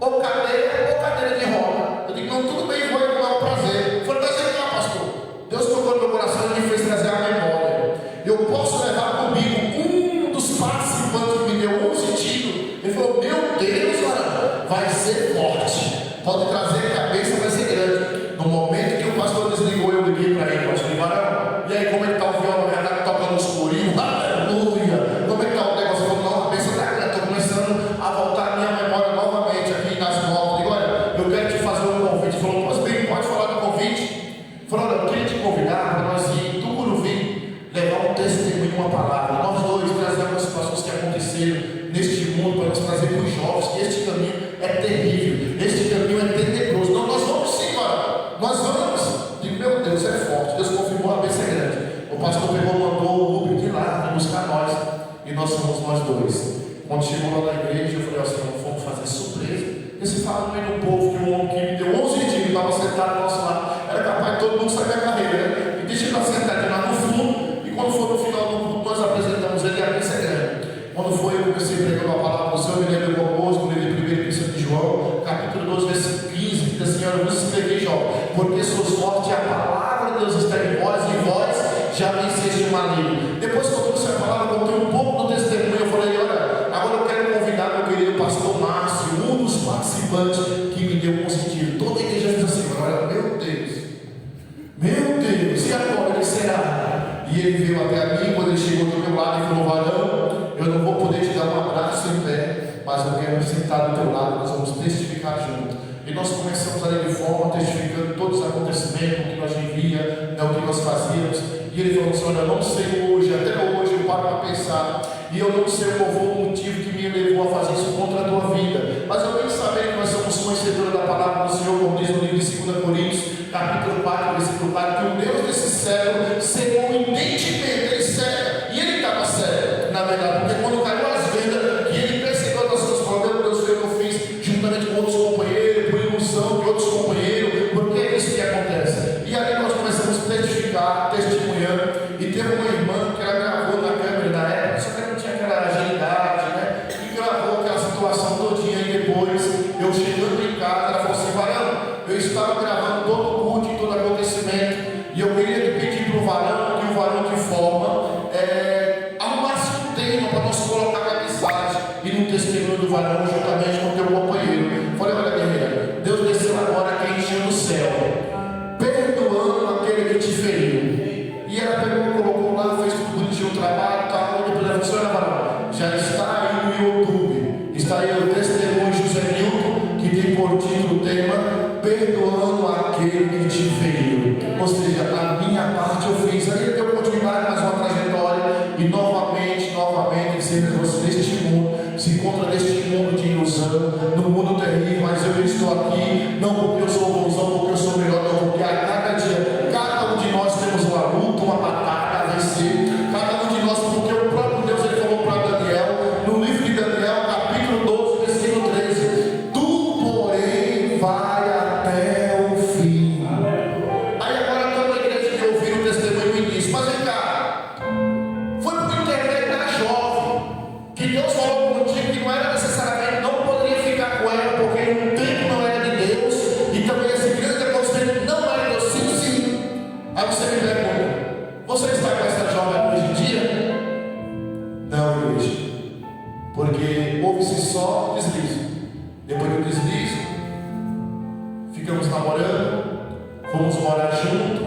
ou cadeira de roda. Eu digo: não, tudo bem, vou é um prazer. Eu falei: mas é cá, pastor, Deus tocou no meu coração e me fez trazer a memória. Eu posso levar comigo um dos participantes que me deu 11 tiros. Ele falou: meu Deus, varão, vai ser forte. Pode trazer a cabeça, vai ser grande. No momento que o pastor desligou, eu liguei para ele: pastor, varão, e aí, como é que está o violão? Já está tocando os corinhos? Aleluia! Como é que está o negócio? Eu falei: não, a cabeça está grande. Estou começando a voltar a minha memória novamente aqui nas motos. Eu digo: olha, eu quero te fazer um convite. Ele falou: pois bem, pode falar do convite. Ele falou: olha, eu queria te convidar para nós ir em Tucuruvi, levar um testemunho, uma palavra. Nós dois trazemos as situações que aconteceram neste mundo para nós trazer para os jovens que este caminho é terrível, este caminho é tenebroso. Não, nós vamos sim, varão, nós vamos. Digo: meu Deus, é forte. Deus confirmou, a bênção é grande. O pastor pegou, mandou o Uber de lá para buscar nós, e nós somos nós dois. Quando chegou lá na igreja, eu falei: ó, Senhor, vamos fazer surpresa. E se fala no meio do povo que um homem que me deu 11 dias, estava sentado ao nosso lado, era capaz de todo mundo saber a carreira, né? E deixa ele lá sentado lá no fundo, e quando for no final do culto, nós apresentamos ele, e a bênção é grande. Quando foi, eu comecei pregando a palavra do Senhor, me lembro do almoço, porque sois fortes e a palavra de Deus está em vós, e vós já venceste o maligno. Depois que eu trouxe a palavra, eu contei um pouco do testemunho. Eu falei: olha, agora eu quero convidar meu querido pastor Márcio, um dos participantes que me deu um sentido. Toda a igreja fez assim: olha, meu Deus, e agora ele será? E ele veio até a mim. Quando ele chegou do meu lado e falou: varão, eu não vou poder te dar um abraço em pé, mas eu quero me sentar do teu lado, nós vamos testificar junto. E nós começamos ali de forma, testificando todos os acontecimentos, o que nós vivia, o que nós fazíamos. E ele falou assim: olha, eu não sei hoje, até hoje eu paro para pensar, e eu não sei qual foi o motivo que me levou a fazer isso contra a tua vida, mas eu tenho que saber que nós somos conhecedores da palavra do Senhor, como diz no livro de 2 Coríntios, capítulo 4, versículo 4, que o Deus desse século cegou o entendimento, ele cega, e ele estava cego, na verdade, porque quando caiu as vendas, e ele percebeu os seus problemas, Deus fez o que eu fiz, juntamente com outros companheiros, por ilusão de outros companheiros, porque é isso que acontece. E aí nós começamos a testificar, testemunhando, e teve uma irmã que ela gravou na câmera na época, só que ela não tinha aquela agilidade, né? E gravou aquela situação todinha. E depois, eu chegando em casa, ela falou assim: varão, eu estava gravando todo o culto e todo acontecimento, e eu queria pedir para o varão, que o varão de forma arrumasse um tema para nós colocar na mensagem e no testemunho do varão, juntamente com o teu companheiro. Eu falei: olha, guerreira, Deus desceu agora aqui enchendo o céu, perdoando aquele que te feriu. E ela pegou, colocou lá, fez tudo bonitinho o trabalho, tal, e depois ela disse: olha, varão, já está aí no YouTube, está aí o testemunho José Nilton, que tem por título o tema Perdoando aquele que te feriu. Ou seja, a minha parte eu fiz. Aí ele deu continuidade, mais uma trajetória, e novamente, sempre você neste mundo, se encontra neste mundo de ilusão, no mundo terrível, mas eu estou aqui, não porque eu sou bonzão, porque eu sou melhor, não, porque a cada dia, cada um de nós temos uma luta, uma batalha a vencer, cada um de nós, porque o próprio Deus, ele falou para Daniel, no livro de Daniel, capítulo 12, versículo 13: tu, porém, vai até o fim. Aí agora toda a igreja que ouviu o testemunho no início, mas vem cá, foi por intermédio da jovem que Deus falou contigo que não era necessariamente, não poderia ficar com ela, porque o tempo não era de Deus, e também esse grande acontecimento não era Deus. Sim. Aí você me pergunta: você está com essa jovem hoje em dia? Não, igreja, porque houve-se só deslize. Depois do deslize, ficamos namorando, fomos morar junto,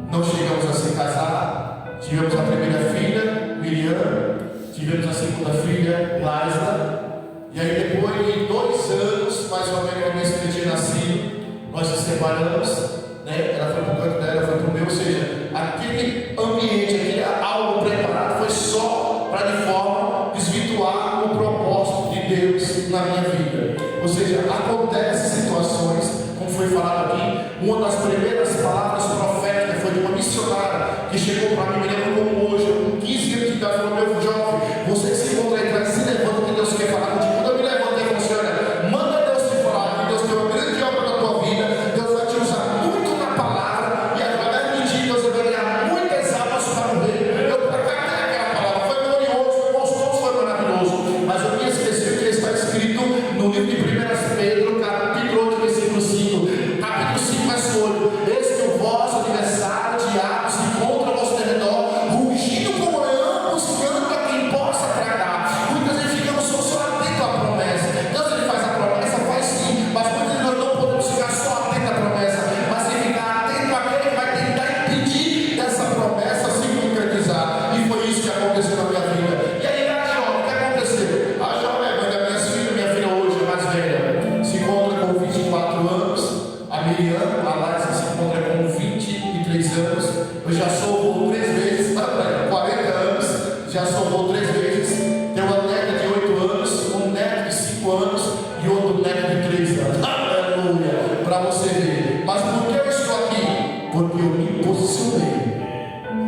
não chegamos a se casar. Tivemos a primeira filha, Miriam, tivemos a segunda filha, Laisla, e aí depois de 2 anos, mais ou menos, que a minha filha tinha nascido, nós nos separamos, né? Ela foi para o canto dela, foi para o meu, ou seja, aquele ambiente, aquele algo preparado foi só para de forma desvirtuar o propósito de Deus na minha vida. Ou seja, acontecem situações, como foi falado aqui, uma das primeiras palavras proféticas foi de uma missionária que chegou para mim, me lembro como hoje, com 15 anos de idade, falou: meu jovem, você que se encontra aí atrás, se levanta que Deus quer falar contigo. Quando eu me levantei, eu falei assim: olha, manda Deus te falar, que Deus tem uma grande obra na tua vida, Deus vai te usar muito na palavra, e através de ti Deus vai ganhar muitas almas para o reino. Eu acatei aquela palavra, foi glorioso, foi gostoso, foi maravilhoso, mas eu me esqueci que está escrito no livro de 1 Pedro, capítulo 8, versículo 5, capítulo 5, verso 8: eis que o vosso adversário, diabo, se encontra ao vosso redor, rugindo como leão, buscando a quem possa tragar. Muitas vezes ficamos só atentos à promessa. Deus, ele faz a promessa, faz sim, mas muitas vezes nós não podemos ficar só atentos à promessa, mas sim ficar atento àquele que vai tentar impedir dessa promessa se concretizar. E foi isso que aconteceu na minha vida. E aí, a jovem, o que aconteceu? A jovem é mãe da minha filha hoje, a mais velha, se encontra com 24 anos, a Miriam, a Laisa, se encontra com 23 anos, eu já sou avô 3 vezes, 40 anos, já sou avô 3 vezes, tenho uma neta de 8 anos, um neto de 5 anos e outro neto de 3 anos. Aleluia! Para você ver. Mas por que eu estou aqui? Porque eu me posicionei,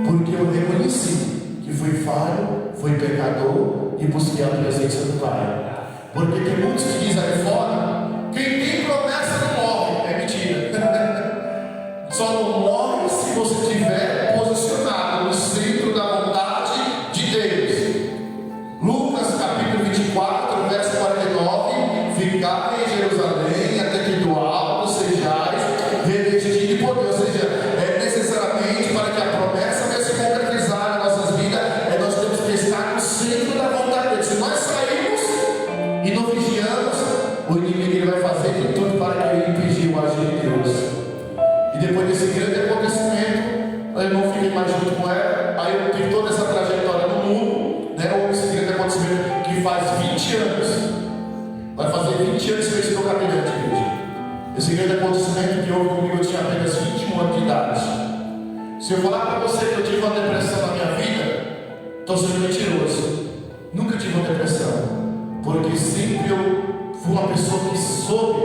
porque eu reconheci que fui falho, fui pecador e busquei a presença do Pai. Porque tem muitos que dizem aí fora: quem tem promessa não morre. É mentira. Só não morre se você estiver posicionado no centro da vontade de Deus. Lucas capítulo 24, verso 49: ficai em Jerusalém até que do alto sejais revestidos de poder. o inimigo ele vai fazer de tudo para impedir o agir de Deus. E depois desse grande acontecimento, o irmão fica mais junto com ela. Aí eu tive toda essa trajetória no mundo, né? Houve esse grande acontecimento que faz 20 anos. Vai fazer 20 anos que eu estou cadeirante, igreja. Esse grande acontecimento que houve comigo, eu tinha apenas 21 anos de idade. Se eu falar para você que eu tive uma depressão na minha vida, estou sendo mentiroso. Nunca tive uma depressão, porque sempre eu fui uma pessoa que soube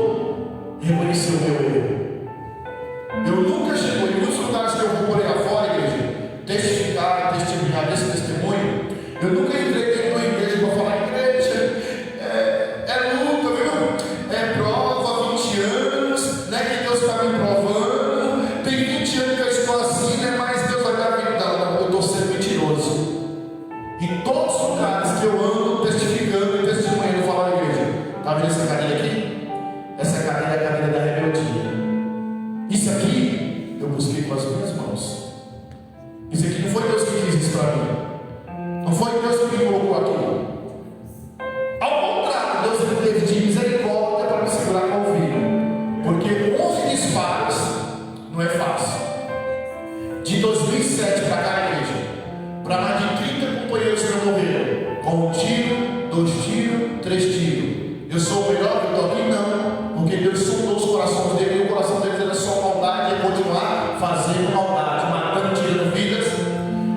reconhecer o meu erro. Eu nunca chego em muitos lugares que eu vou por aí afora, igreja, testificar, testemunhar desse testemunho. Eu nunca entrei dentro de uma igreja para falar: igreja, é luta, viu? É prova, 20 anos, né? Que Deus está me provando. Tem 20 anos que eu estou assim, né? Mas Deus vai dar vida. Não, eu estou sendo mentiroso. Em todos os lugares que eu ando testificando e testemunhando, falar: igreja, está vendo essa cadeira aqui? Essa cadeira é a cadeira da rebeldia. Isso aqui eu busquei com as minhas mãos. Isso aqui não foi Deus que quis isso para mim. Não foi Deus que me colocou aqui. Ao contrário, Deus ele teve de misericórdia para me segurar com o filho. Porque 11 disparos não é fácil. De 2007 para cá, igreja, para mais de 30 companheiros que morreram com 1 tiro, 2 tiros, 3 tiros. Eu sou o melhor que eu estou aqui? Não, porque Deus sondou os corações dele, e o coração dele era só maldade, e continuar fazendo maldade, matando, tirando vidas.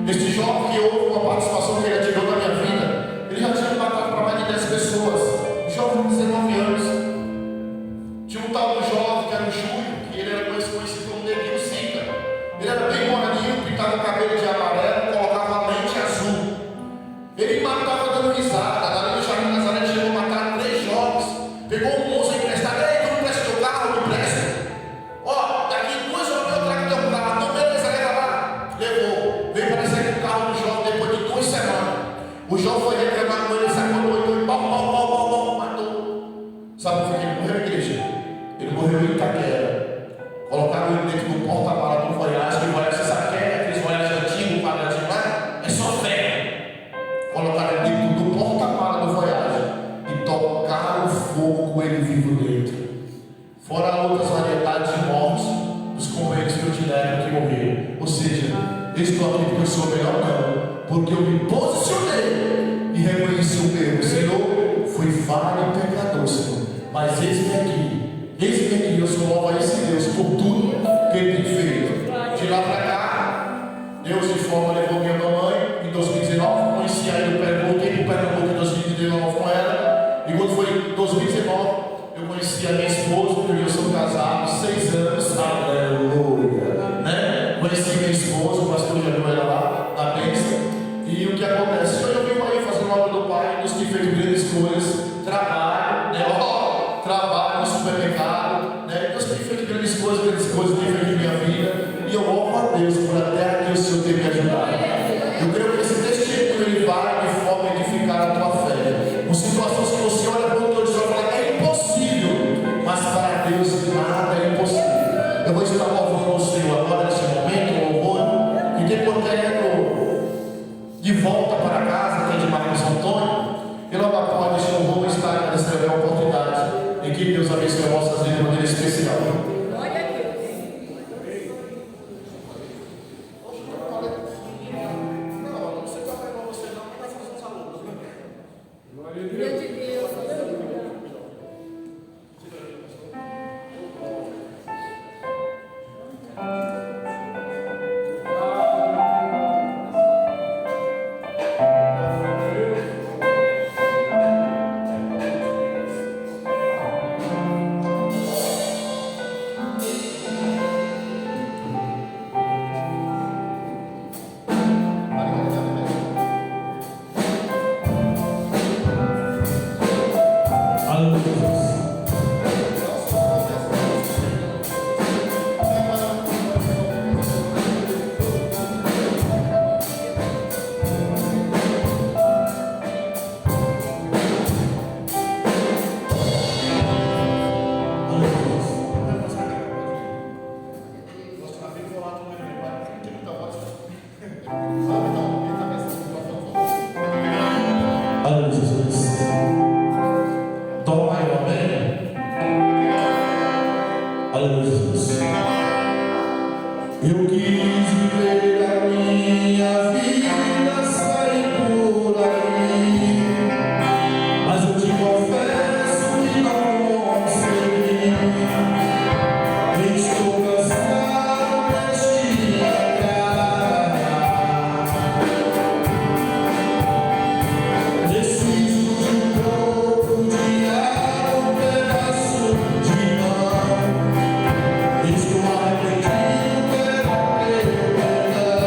Este jovem que houve uma participação que ele atirou na minha vida, ele já tinha matado para mais de 10 pessoas. Um jovem de 19 anos. Tinha um tal do jovem que era o Júlio, que ele era conhecido como Neguinho Sica. Ele era bem moreninho, pintava o cabelo de amarelo, colocava lente azul. Ele matava dando risada. Ali no Jardim Nazaré chegou a matar 3 jovens. Pegou um moço emprestado: ei, tu não presta teu carro, me presta. Ó, daqui 2 horas eu trago teu carro. Então beleza, leva lá. Levou. Veio aparecer com o carro do jovem depois de 2 semanas. O jovem foi reclamar com ele, sacou e pau, matou. Sabe por que ele morreu, igreja? Ele morreu em Itaquera. Colocaram ele dentro do porta-mala do Voyage, que Voyage, você sabe o que é? Aqueles Voyage antigos, quadradinho lá? É só fé. Colocaram ele dentro do porta-mala do Voyage e tocaram fogo com ele vivo dentro. Fora outras variedades de mortes dos companheiros que eu te deram que morreram. Ou seja, eu estou aqui porque eu sou melhor, não, porque eu me posicionei e reconheci o meu. Senhor, fui falho e pecador, Senhor, mas eis-me aqui, eu sou louvo a esse Deus por tudo que Ele tem feito. De lá para cá, Deus de forma levou minha mamãe em 2019, conheci a ele, voltei para o Pernambuco em 2019 com ela, e quando foi em 2019, eu conheci a minha esposa, porque eu sou casado, 6 anos, aleluia, né? Conheci minha esposa, o pastor já viu ela lá, na bênção, e o que acontece? Eu vivo aí fazendo a obra do Pai, Deus tem feito grandes coisas, trabalho, né? Trabalho no supermercado, né? Deus tem feito grandes coisas tem feito em minha vida, e eu louvo a Deus por até aqui o Senhor ter me ajudado. Eu creio que esse testemunho ele vai de forma a edificar a tua fé. Com situações que você olha para o teu Deus e fala: é impossível, mas para Deus nada é impossível. Eu vou estar louvando o Senhor agora nesse momento, louvor, e depois querendo de volta para casa, que é de Marcos Antônio, e logo após deixar o bom estar agradecendo a oportunidade. E que Deus abençoe vossas vidas de maneira especial. Glória a Deus. Não, não sei falar igual você, não, mas nós somos alunos. Glória a Deus. Aleluia. Aleluia, Jesus. Toma aí, amém. Jesus. Eu quis viver a minha vida, sair por aí, mas eu te confesso que não consegui. Estou cansado deste andar. Preciso de um pouco de ar, um pedaço de mão. Estou arrependido, quero teu perdão.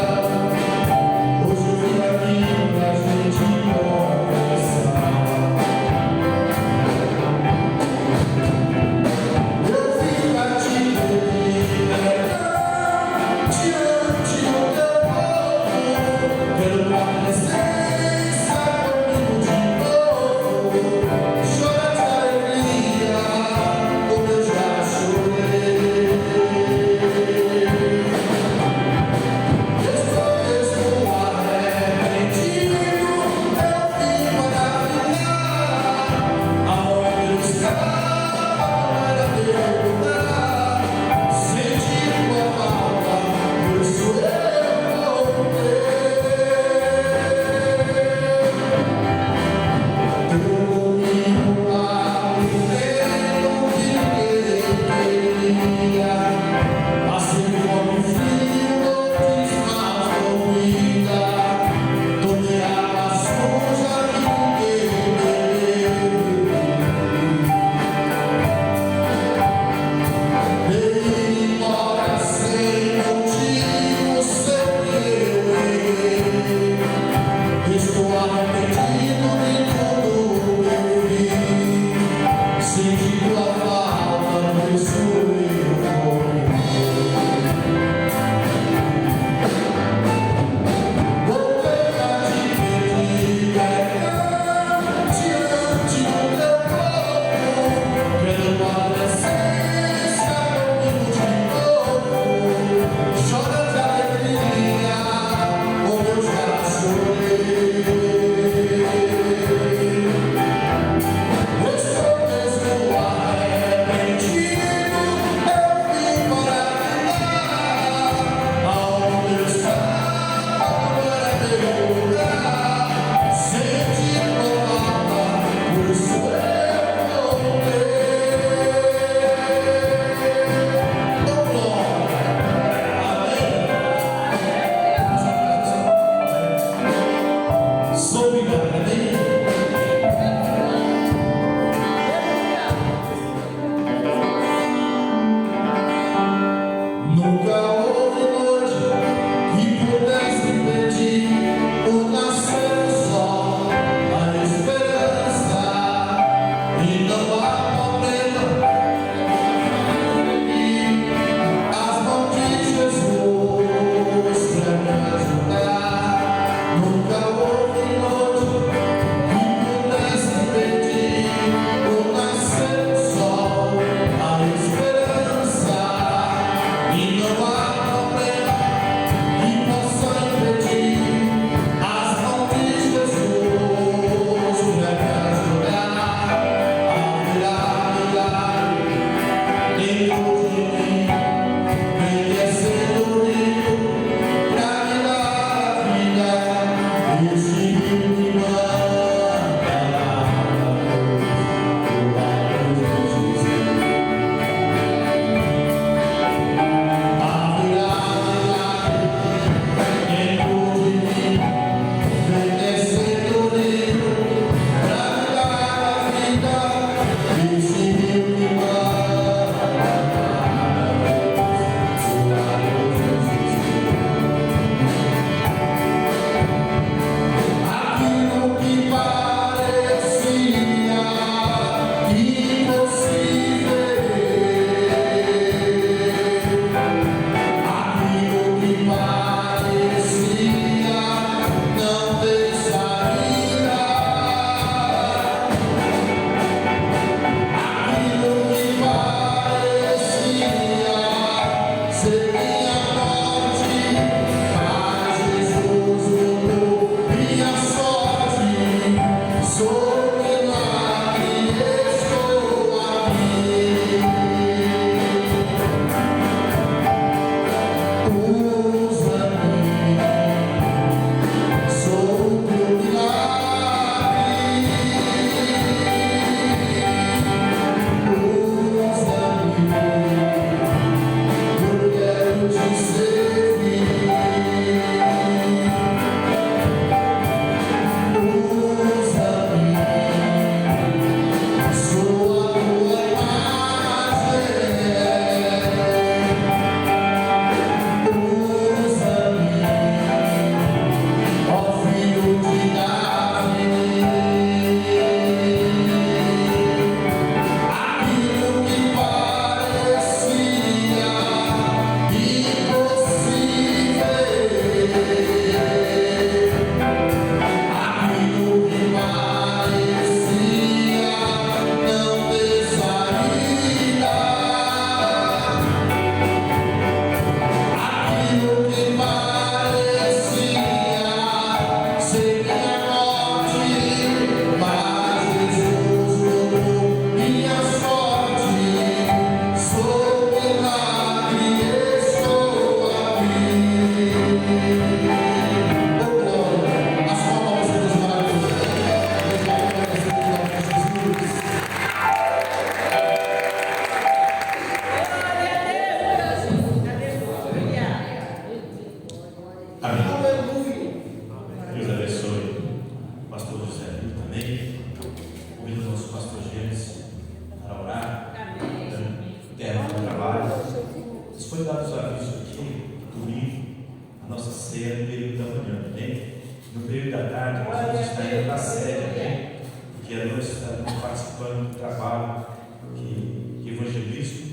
que evangelizo.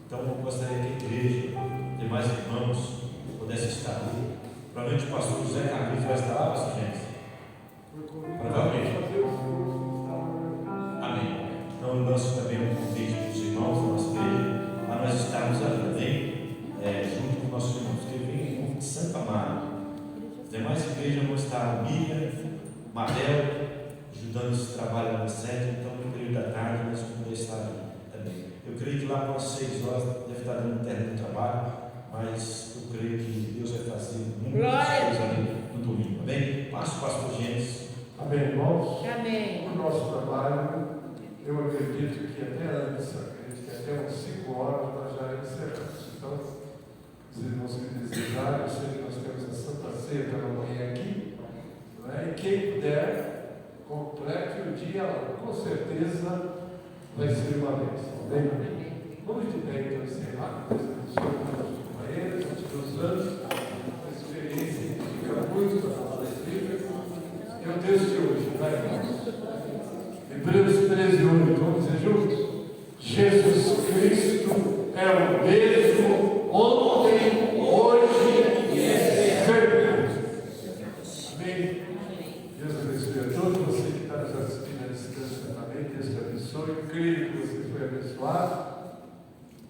Então eu gostaria que a igreja, demais irmãos, pudesse estar ali. Provavelmente o pastor José Carlos vai estar lá, pastor gente. Provavelmente. Amém. Então eu lanço também um convite para os irmãos da nossa igreja, para nós estarmos ali também, junto com nossos irmãos, que vem de Santa Amaro. As demais igrejas vão estar, Miriam, Mabel, ajudando esse trabalho lá na sede. Então no período da tarde nós vamos estar ali também. Eu creio que lá para as 6 horas deve estar dando término do trabalho, mas eu creio que Deus vai fazer muitas coisas ali no domingo. Amém? Passo para o Gênesis. Amém, irmãos? Amém. O nosso trabalho, eu acredito que até antes, até umas 5 horas nós já encerramos. Então, vocês vão se desejar, eu sei que nós temos a Santa Ceia pela manhã aqui, não é? E quem puder, complete o dia lá, com certeza vai ser uma bênção. Amém? Vamos de bem, então, encerrar, depois abençoe os companheiros, os anos, a experiência fica muito para falar da Bíblia. É o texto de hoje, vai, irmãos? Hebreus 13:8, vamos dizer juntos? Jesus Cristo é o mesmo ontem, hoje e sempre. Amém? Deus abençoe a todos. Você que está nos assistindo à distância também, Deus te abençoe. Eu creio que você foi abençoado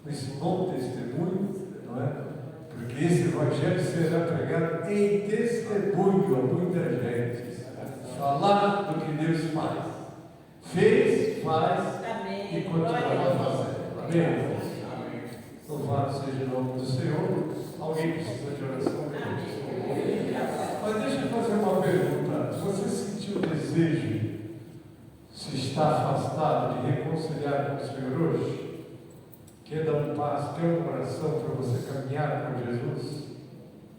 com esse bom testemunho, não é? Porque esse evangelho será pregado em testemunho a muita gente. Falar do que Deus faz. Fez, faz e continuará fazendo. Amém? Louvado seja o nome do Senhor. Alguém precisa de oração? Mas deixa eu fazer uma pergunta. Você sentiu o desejo, se está afastado, de reconciliar com o Senhor hoje? Quer dar um passo, quer uma oração para você caminhar com Jesus?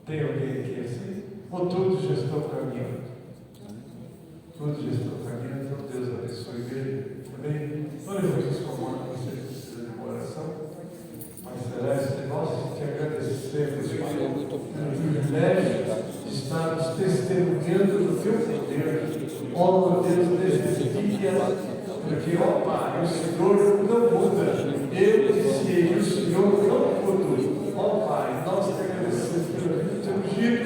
Tem alguém aqui assim? Ou todos já estão caminhando? Todos já estão caminhando, então Deus abençoe a igreja. Amém? Olha, eu vou exclamar que você precisa de uma oração. Pai Celeste, nós te agradecemos pelo privilégio de estarmos testemunhando do teu poder. Ó Deus, neste dia, porque, ó Pai, o Senhor não muda. Eu disse e o Senhor não muda. Ó Pai, nós te agradecemos pelo teu giro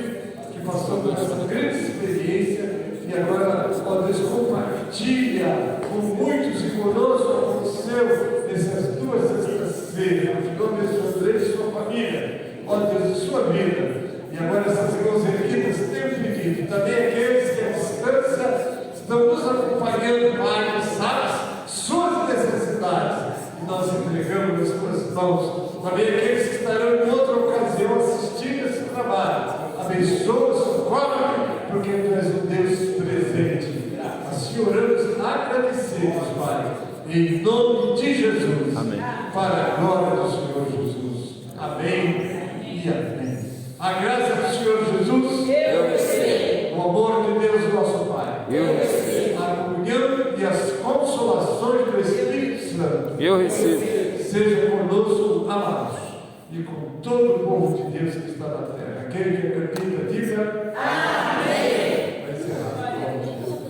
que passou por essa grande experiência. E agora, ó Deus, compartilha com muitos e conosco aconteceu nessas 2 sextas-feiras. Ajudou a abençoar e sua família, ó Deus, e sua vida. E agora essas irmãs equipas têm pedido, também aqueles que à distância estão nos acompanhando, Pai, sabe suas necessidades. E nós entregamos nas tuas mãos. Também aqueles que estarão em outra ocasião assistindo esse trabalho. Abençoa, socorre, porque tu és um Deus presente. Assim oramos agradecidos, Pai, em nome de Jesus. Amém. Para a glória do Senhor Jesus. Amém e amém. A graça do Senhor Jesus. Eu recebo. O amor de Deus, nosso Pai. Eu recebo. A comunhão e as consolações do Espírito Santo. Eu recebo. Seja conosco, amados, e com todo o povo de Deus que está na terra. Aquele que acredita, diga amém. Vai encerrar.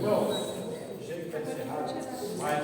Bom, chega para encerrar. Vai.